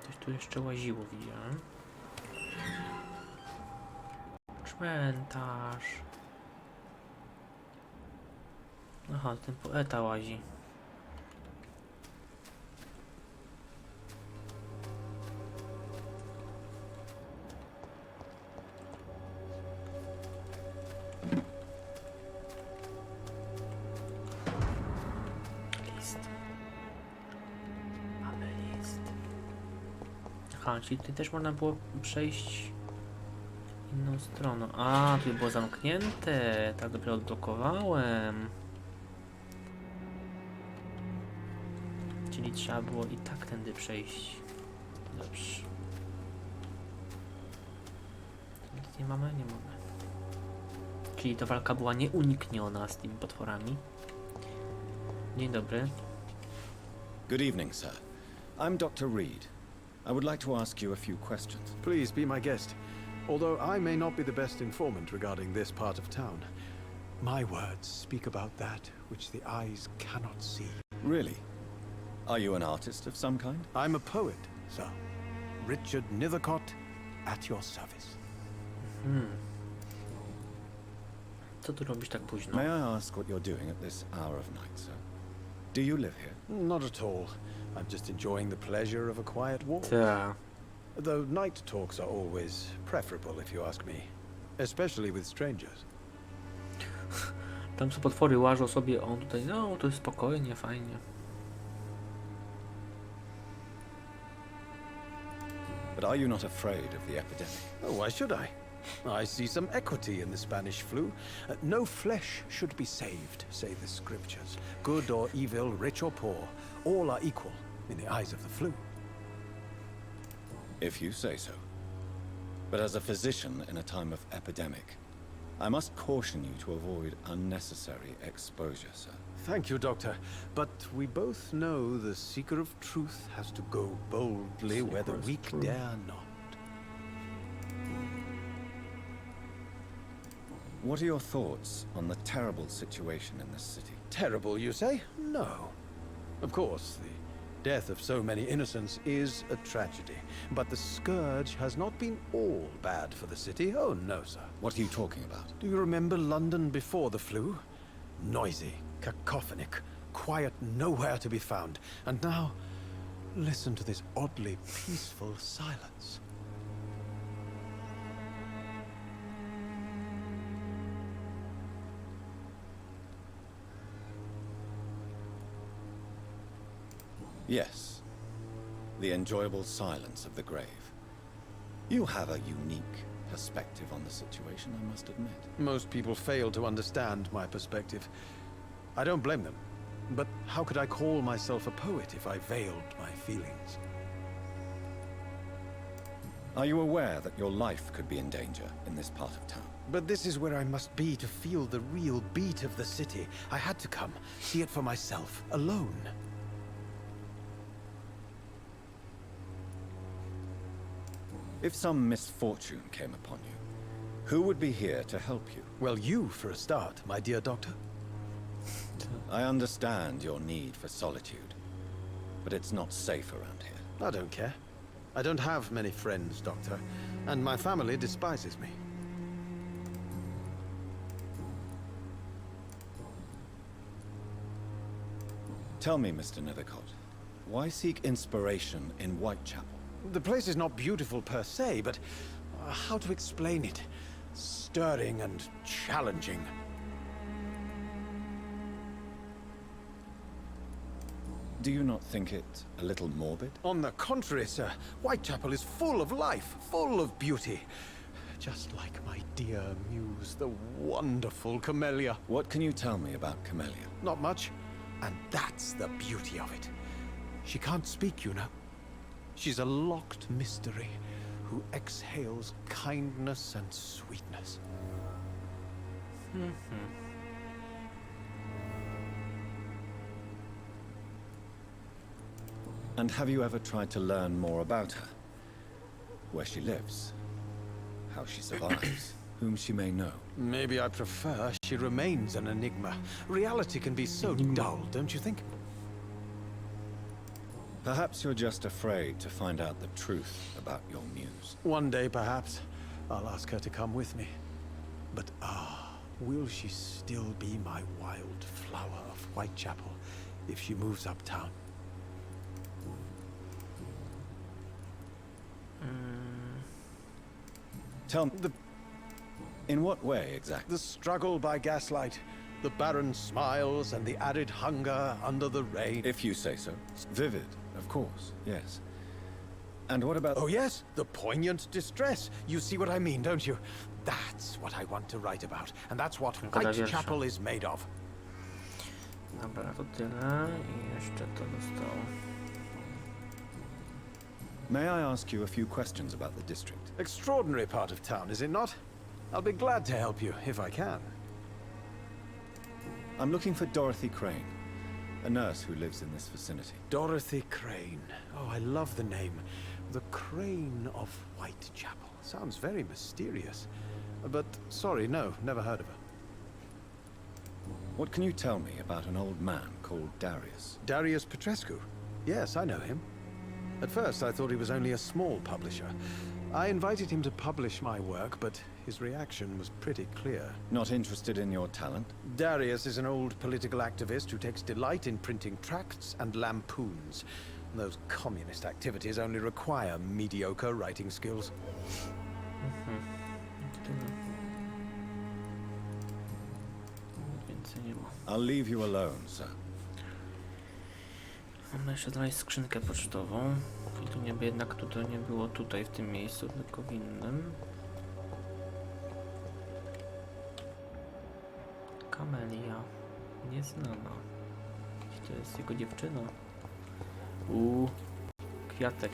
Coś tu jeszcze łaziło, widziałem. Cmentarz. Aha, ten poeta łazi. List. Mamy list. Aha, czyli tutaj też można było przejść inną stroną. A, tu było zamknięte. Tak dopiero odblokowałem. Czyli trzeba było i tak tędy przejść. Dobrze. Nic nie mamy? Nie mamy. Czyli ta walka była nieunikniona z tymi potworami. Dzień dobry. Good evening, sir. I'm Dr. Reed. I would like to ask you a few questions. Please be my guest. Although I may not be the best informant regarding this part of town, my words speak about that which the eyes cannot see. Really? Are you an artist of some kind? I'm a poet, sir. Richard Nethercott, at your service. Co tu robisz tak późno? May I ask what you're doing at this hour of night, sir? Do you live here? Not at all. I'm just enjoying the pleasure of a quiet walk. Ta. Though night talks are always preferable, if you ask me. Especially with strangers. Tam są potwory, łażą sobie, on tutaj, no to jest spokojnie, fajnie. But are you not afraid of the epidemic? Oh, why should I? I see some equity in the Spanish flu. No flesh should be saved, say the scriptures. Good or evil, rich or poor, all are equal in the eyes of the flu. If you say so. But as a physician in a time of epidemic, I must caution you to avoid unnecessary exposure, sir. Thank you, Doctor. But we both know the seeker of truth has to go boldly where the weak dare not. What are your thoughts on the terrible situation in this city? Terrible, you say? No. Of course, the death of so many innocents is a tragedy. But the scourge has not been all bad for the city. Oh, no, sir. What are you talking about? Do you remember London before the flu? Noisy, cacophonic, quiet nowhere to be found. And now, listen to this oddly peaceful silence. Yes. The enjoyable silence of the grave. You have a unique perspective on the situation, I must admit. Most people fail to understand my perspective. I don't blame them. But how could I call myself a poet if I veiled my feelings? Are you aware that your life could be in danger in this part of town? But this is where I must be to feel the real beat of the city. I had to come, see it for myself, alone. If some misfortune came upon you, who would be here to help you? Well, you for a start, my dear doctor. I understand your need for solitude, but it's not safe around here. I don't care. I don't have many friends, Doctor, and my family despises me. Tell me, Mr. Nethercott, why seek inspiration in Whitechapel? The place is not beautiful per se, but how to explain it? Stirring and challenging. Do you not think it a little morbid? On the contrary, sir. Whitechapel is full of life, full of beauty. Just like my dear muse, the wonderful Camellia. What can you tell me about Camellia? Not much. And that's the beauty of it. She can't speak, you know. She's a locked mystery who exhales kindness and sweetness. And have you ever tried to learn more about her? Where she lives? How she survives? Whom she may know? Maybe I prefer she remains an enigma. Reality can be so dull, don't you think? Perhaps you're just afraid to find out the truth about your muse. One day, perhaps, I'll ask her to come with me. But will she still be my wild flower of Whitechapel if she moves uptown? Tell me, in what way exactly? The struggle by gaslight, the barren smiles and the added hunger under the rain. If you say so. Vivid, of course, yes. And what about... Oh yes, the poignant distress. You see what I mean, don't you? That's what I want to write about. And that's what Whitechapel is made of. Dobra, to tyle i jeszcze to zostało. May I ask you a few questions about the district? Extraordinary part of town, is it not? I'll be glad to help you, if I can. I'm looking for Dorothy Crane, a nurse who lives in this vicinity. Dorothy Crane. Oh, I love the name. The Crane of Whitechapel. Sounds very mysterious. But, sorry, no, never heard of her. What can you tell me about an old man called Darius? Darius Petrescu? Yes, I know him. At first, I thought he was only a small publisher. I invited him to publish my work, but his reaction was pretty clear. Not interested in your talent? Darius is an old political activist who takes delight in printing tracts and lampoons. Those communist activities only require mediocre writing skills. I'll leave you alone, sir. Mamy jeszcze znaleźć skrzynkę pocztową. I tu nie, jednak to nie było tutaj w tym miejscu, tylko w innym. Kamelia. Nieznana. Czy to jest jego dziewczyna? Kwiatek.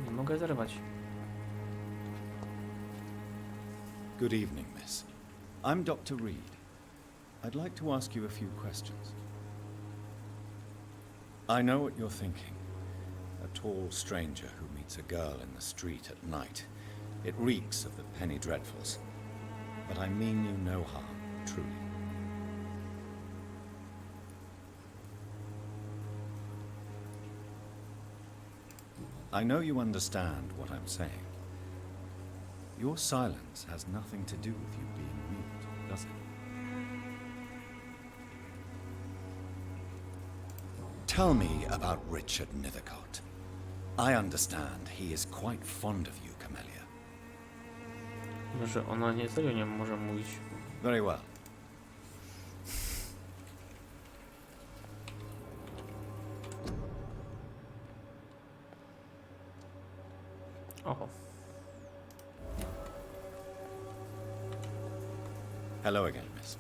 Nie mogę zerwać. Good evening, miss. I'm Dr. Reed. I'd like to ask you a few questions. I know what you're thinking. A tall stranger who meets a girl in the street at night. It reeks of the penny dreadfuls. But I mean you no harm, truly. I know you understand what I'm saying. Your silence has nothing to do with you being mute, does it? Tell me about Richard Nethercott. I understand he is quite fond of you, Camellia. Może ona nie serio nie może mówić. Very well. Oho. Hello again, miss.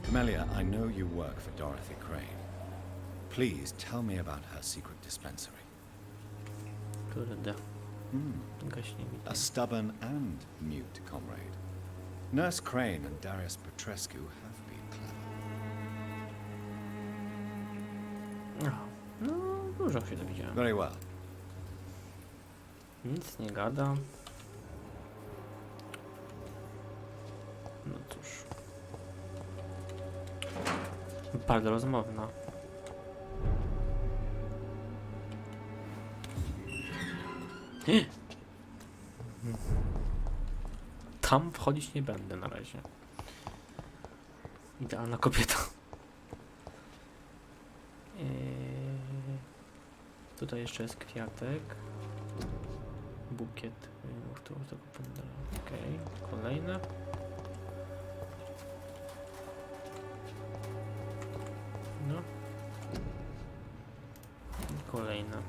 Camellia, I know you work for Dorothy Crane. Please tell me about her secret dispensary. Kurde. Gaśnie mi to. A stubborn and mute comrade. Nurse Crane and Darius Petrescu have been clever. No, dużo się dowiedziałem. Very well. Nic nie gada. No cóż. Bardzo rozmowna. Tam wchodzić nie będę na razie. Idealna kobieta. Tutaj jeszcze jest kwiatek. Bukiet. Okej, kolejne. No. Kolejna.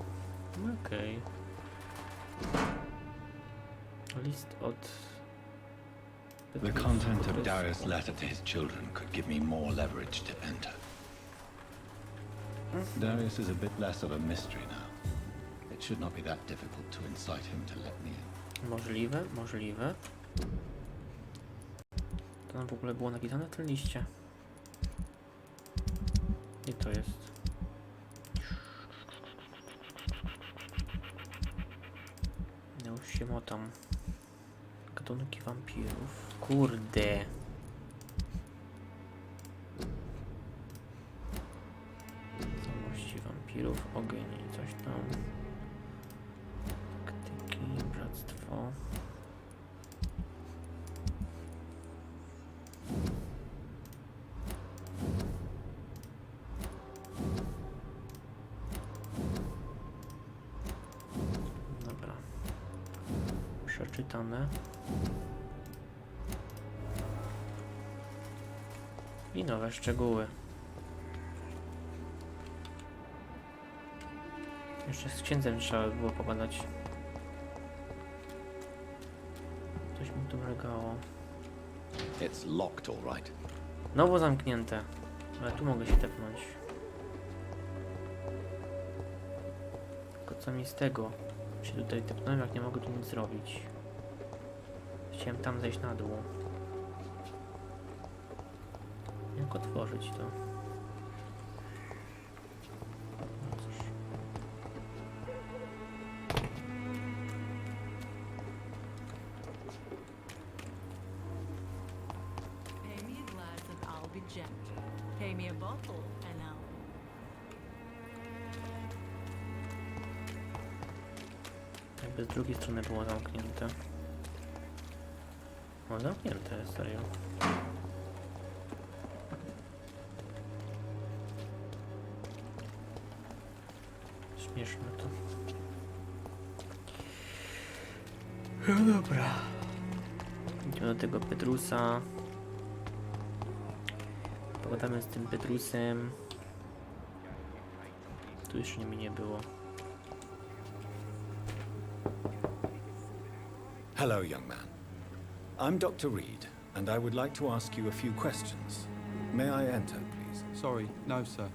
Okej. List od... The content of Darius' letter to his children could give me more leverage to enter. Darius is a bit less of a mystery now. It should not be that difficult to incite him to let me in. Możliwe, możliwe. To nam w ogóle było napisane w tym liście. I to jest. Ja już się motam. Gatunki wampirów. Kurde. Całości wampirów, ogień i coś tam. Taktyki, bractwo. Dobra. Przeczytane. I nowe szczegóły. Jeszcze z księdzem trzeba by było pogadać. Coś mi tu mrygało. It's locked, all right. Nowo zamknięte. Ale tu mogę się tepnąć. Tylko co mi z tego? Się tutaj tepnąłem, jak nie mogę tu nic zrobić. Chciałem tam zejść na dół. Jak otworzyć to? No cóż. Pay me a glass and I'll be gentle. Pay me a bottle and I'll... Jakby z drugiej strony było zamknięte. No zamknięte jest, serio. Śmieszne to. No dobra. Idziemy do tego Petrusa. Pogadamy z tym Petrusem. Tu jeszcze mi nie było. Hello, young man. I'm Dr. Reed, and I would like to ask you a few questions. May I enter, please? Sorry, no, sir.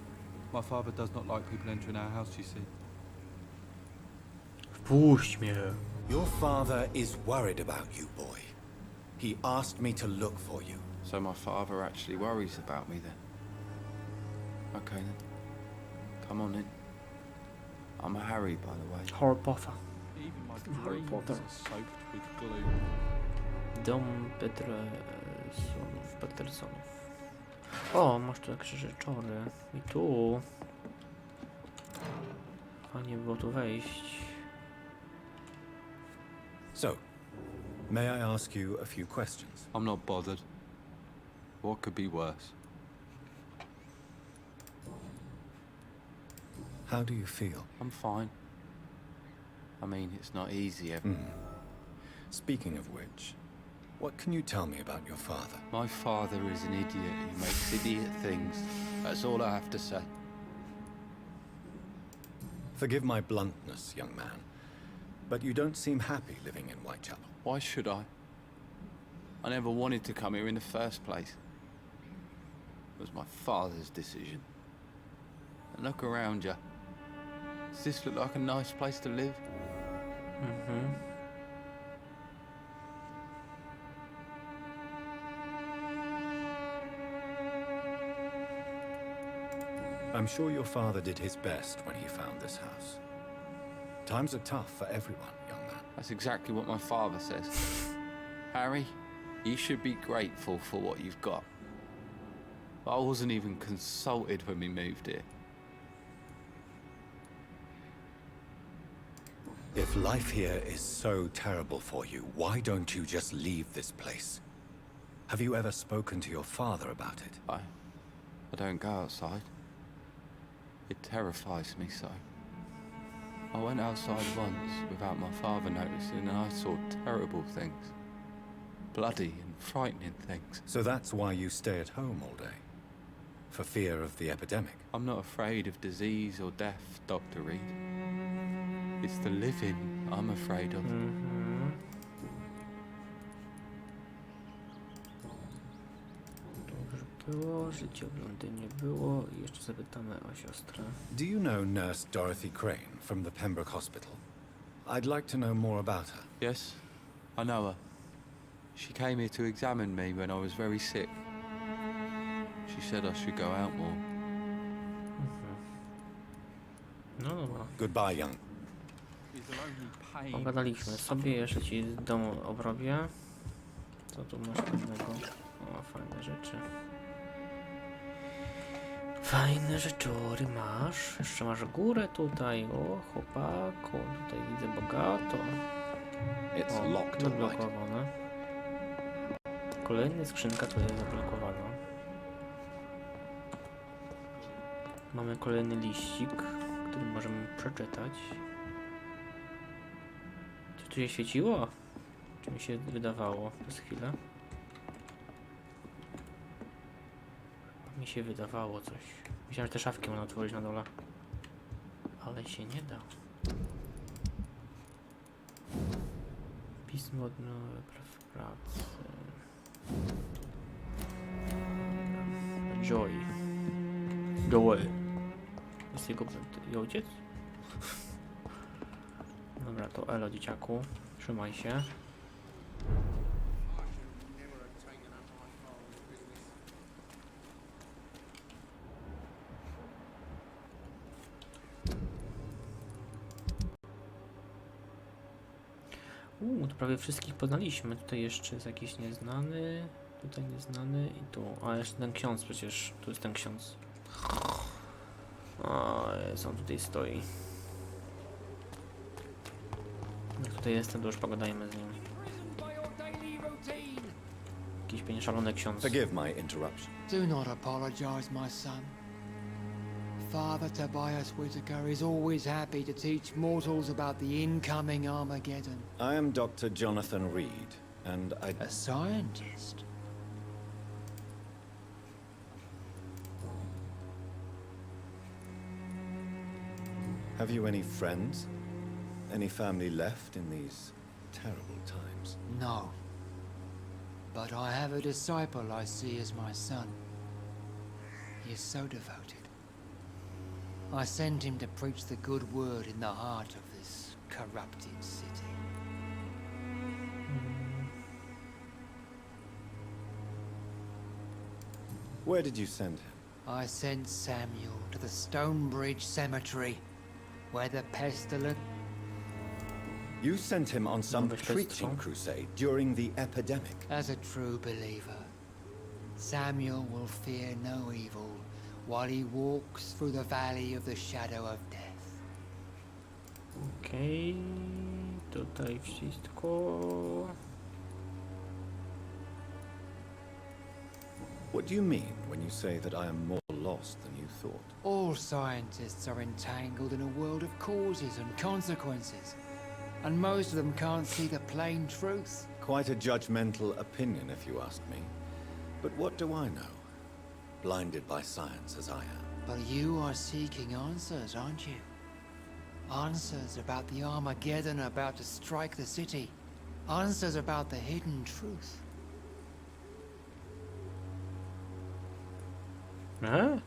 My father does not like people entering our house, you see. Wpuść mnie. Your father is worried about you, boy. He asked me to look for you. So my father actually worries about me then? Okay then. Come on in. I'm a Harry, by the way. Harry Potter. Even my Harry dreams Potter. are soaked with glue. Dom Petersonów. O, masz tu jakieś rzeczory. I tu. Fajnie było tu wejść. So, may I ask you a few questions? I'm not bothered. What could be worse? How do you feel? I'm fine. I mean, it's not easy every... Speaking of which, what can you tell me about your father? My father is an idiot who makes idiot things. That's all I have to say. Forgive my bluntness, young man, but you don't seem happy living in Whitechapel. Why should I? I never wanted to come here in the first place. It was my father's decision. And look around you. Does this look like a nice place to live? I'm sure your father did his best when he found this house. Times are tough for everyone, young man. That's exactly what my father says. Harry, you should be grateful for what you've got. I wasn't even consulted when we moved here. If life here is so terrible for you, why don't you just leave this place? Have you ever spoken to your father about it? I don't go outside. It terrifies me so. I went outside once without my father noticing and I saw terrible things. Bloody and frightening things. So that's why you stay at home all day? For fear of the epidemic? I'm not afraid of disease or death, Dr. Reed. It's the living I'm afraid of. Było, życie w Londynie było i jeszcze zapytamy o siostrę. Do you know Nurse Dorothy Crane from the Pembroke Hospital? I'd like to know more about her. Yes, I know her. She came here to examine me when I was very sick. She said I should go out more. No dobra. Goodbye, young. Pogadaliśmy sobie, jeszcze ci z domu obrobię. Co tu masz fajnego? O, fajne rzeczy. Fajne rzeczory masz. Jeszcze masz górę tutaj. O, chłopaku. Tutaj widzę bogato. O, zablokowane. Kolejna skrzynka, która jest zablokowana. Mamy kolejny liścik, który możemy przeczytać. Czy tu się świeciło? Czy mi się wydawało przez chwilę? Mi się wydawało coś. Myślałem, że te szafki można otworzyć na dole. Ale się nie da. Pismo odnowy pracy. Joy. Joel. Jest jego ojciec? Dobra, to elo dzieciaku. Trzymaj się. To prawie wszystkich poznaliśmy. Tutaj jeszcze jest jakiś nieznany. Tutaj nieznany i tu. A jeszcze ten ksiądz przecież. Tu jest ten ksiądz. O, jest, on tutaj stoi. Jak tutaj jestem, to już pogadajmy z nim. Jakiś pięknie szalony ksiądz. Forgive my interruption. Do not apologize, my son. Father Tobias Whitaker is always happy to teach mortals about the incoming Armageddon. I am Dr. Jonathan Reed, and A scientist? Have you any friends? Any family left in these terrible times? No. But I have a disciple I see as my son. He is so devoted. I sent him to preach the good word in the heart of this corrupted city. Where did you send him? I sent Samuel to the Stonebridge Cemetery, where the pestilence... You sent him on some preaching crusade during the epidemic. As a true believer, Samuel will fear no evil while he walks through the valley of the shadow of death. Okej, tutaj wszystko. What do you mean when you say that I am more lost than you thought? All scientists are entangled in a world of causes and consequences, and most of them can't see the plain truth. Quite a judgmental opinion, if you ask me. But what do I know? Blinded by science as I am. But you are seeking answers, aren't you? Answers about the Armageddon about to strike the city. Answers about the hidden truth. Huh?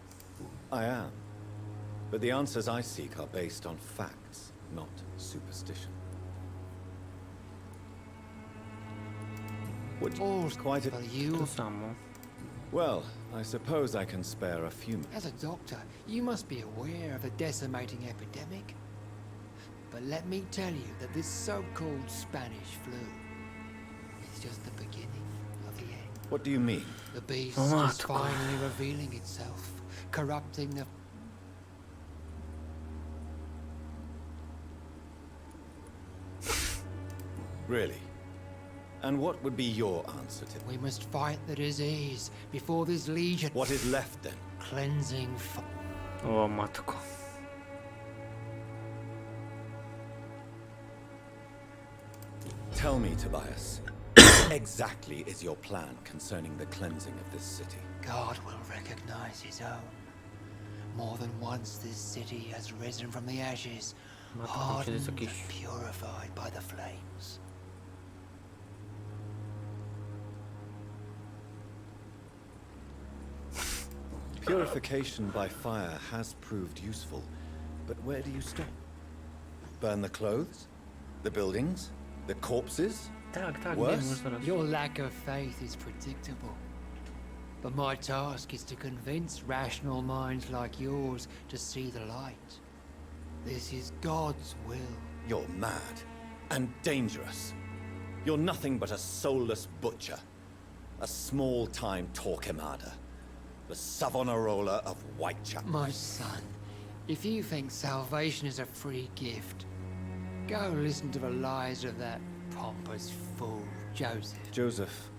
I am. But the answers I seek are based on facts, not superstition. Which All quite a... you... Well, I suppose I can spare a few minutes. As a doctor, you must be aware of the decimating epidemic. But let me tell you that this so-called Spanish flu is just the beginning of the end. What do you mean? The beast is finally revealing itself, corrupting the... Really? And what would be your answer to We must fight the disease before this legion... What is left then? Cleansing fire. O matko. Tell me, Tobias, what exactly is your plan concerning the cleansing of this city? God will recognize his own. More than once this city has risen from the ashes, hardened and purified by the flames. Purification by fire has proved useful, but where do you stop? Burn the clothes? The buildings? The corpses? tak, wiem, Worse? już zaraz. Your lack of faith is predictable. But my task is to convince rational minds like yours to see the light. This is God's will. You're mad and dangerous. You're nothing but a soulless butcher. A small-time Torquemada. The Savonarola of Whitechapel. My son, if you think salvation is a free gift, go listen to the lies of that pompous fool, Joseph. Joseph,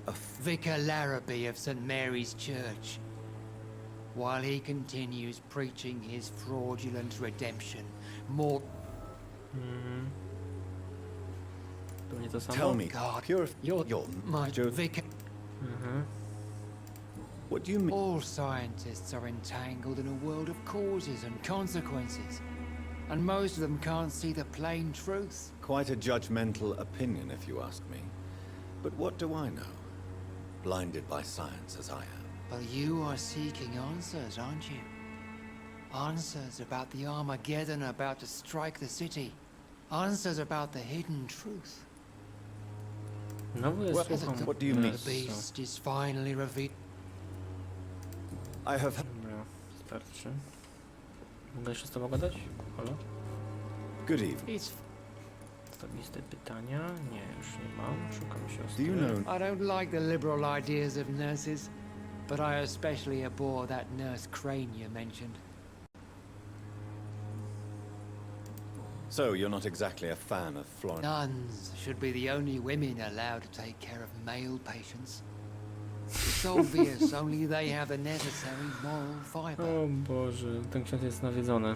Vicar Larrabee of St. Mary's Church. While he continues preaching his fraudulent redemption, more... To nie to samo? Tell me, God, you're my vicar... What do you mean? All scientists are entangled in a world of causes and consequences, and most of them can't see the plain truth. Quite a judgmental opinion, if you ask me. But what do I know? Blinded by science as I am. But you are seeking answers, aren't you? Answers about the Armageddon about to strike the city. Answers about the hidden truth. No, what do you mean? The beast is finally revealed. I have... Dobra, starczy. Mogę jeszcze z tobą gadać? Halo? Good evening. Osobiste pytania? Nie, już nie mam. Szukam siostry. Do you know... I don't like the liberal ideas of nurses, but I especially abhor that nurse Crane you mentioned. So, you're not exactly a fan of Florence? Nuns should be the only women allowed to take care of male patients. It's obvious only they have the necessary moral fiber. O Boże, ten ksiądz jest nawiedzony.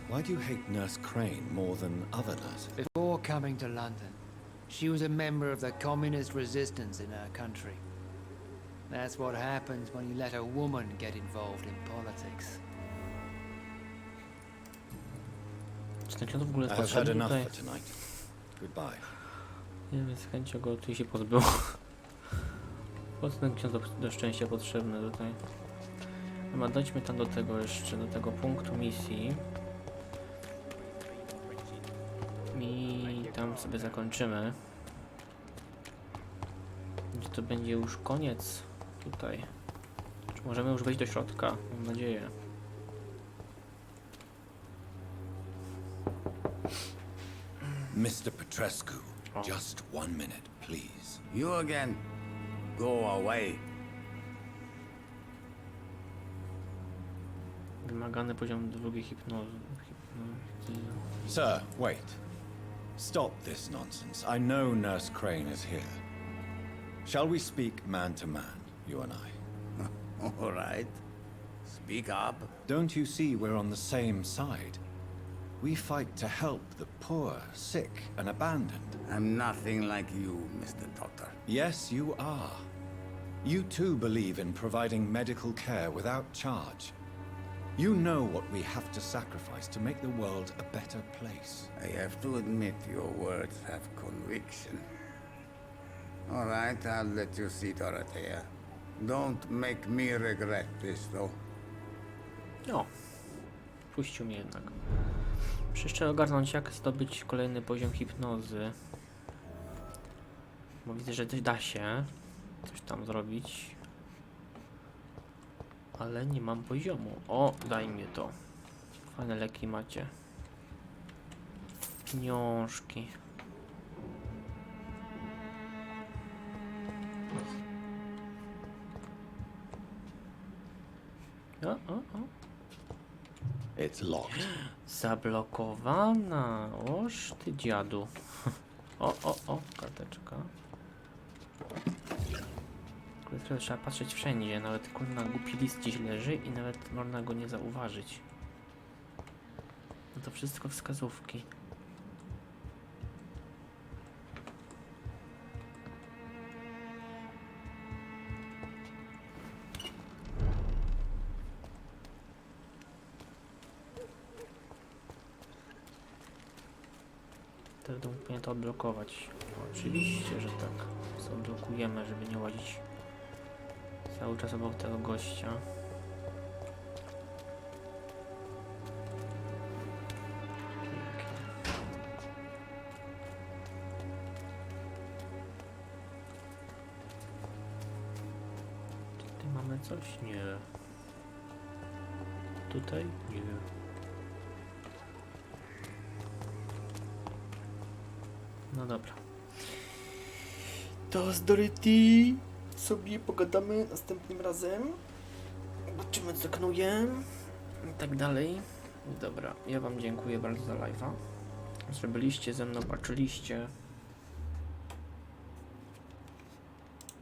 Why do you hate Nurse Crane more than other nurses? Before coming to London, she was a member of the communist resistance in her country. That's what happens when you let a woman get involved in politics. Czy ten ksiądz w ogóle jest I have had potrzebny enough tutaj? for tonight. Goodbye. Nie wiem, z chęcią go tutaj się pozbył. Po co ten ksiądz do szczęścia potrzebny tutaj? Dobra, dojdźmy tam do tego jeszcze, do tego punktu misji. I tam sobie zakończymy. Gdzie to będzie już koniec tutaj. Czy możemy już wejść do środka? Mam nadzieję. Mr. Petrescu, just 1 minute, please. You again? Go away. Wymagany poziom 2 hipnozy. Sir, wait. Stop this nonsense. I know Nurse Crane is here. Shall we speak man to man, you and I? All right. Speak up. Don't you see we're on the same side? We fight to help the poor, sick, and abandoned. I'm nothing like you, Mr. Doctor. Yes, you are. You too believe in providing medical care without charge. You know what we have to sacrifice to make the world a better place. I have to admit your words have conviction. All right, I'll let you see, Dorothea. Don't make me regret this, though. No. Puścił mnie jednak. Muszę jeszcze ogarnąć, jak zdobyć kolejny poziom hipnozy. Bo widzę, że da się coś tam zrobić. Ale nie mam poziomu. O, daj mi to. Fajne leki macie. Pieniążki. O. It's locked. Zablokowana. Oż ty dziadu. O, karteczka. Kurde, trzeba patrzeć wszędzie, nawet kurna głupi list gdzieś leży i nawet można go nie zauważyć. No to wszystko wskazówki. Wtedy powinien to odblokować. Oczywiście, że tak. Zablokujemy, żeby nie łazić cały czas obok tego gościa. zapisane coś? Nie. Tutaj? Nie. No dobra. To z Dorothy sobie pogadamy następnym razem. Zobaczymy, co knuje i tak dalej. Dobra, ja wam dziękuję bardzo za live'a. Że byliście ze mną, patrzyliście.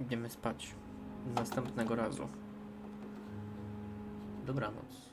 Idziemy spać. Następnego razu. Dobranoc.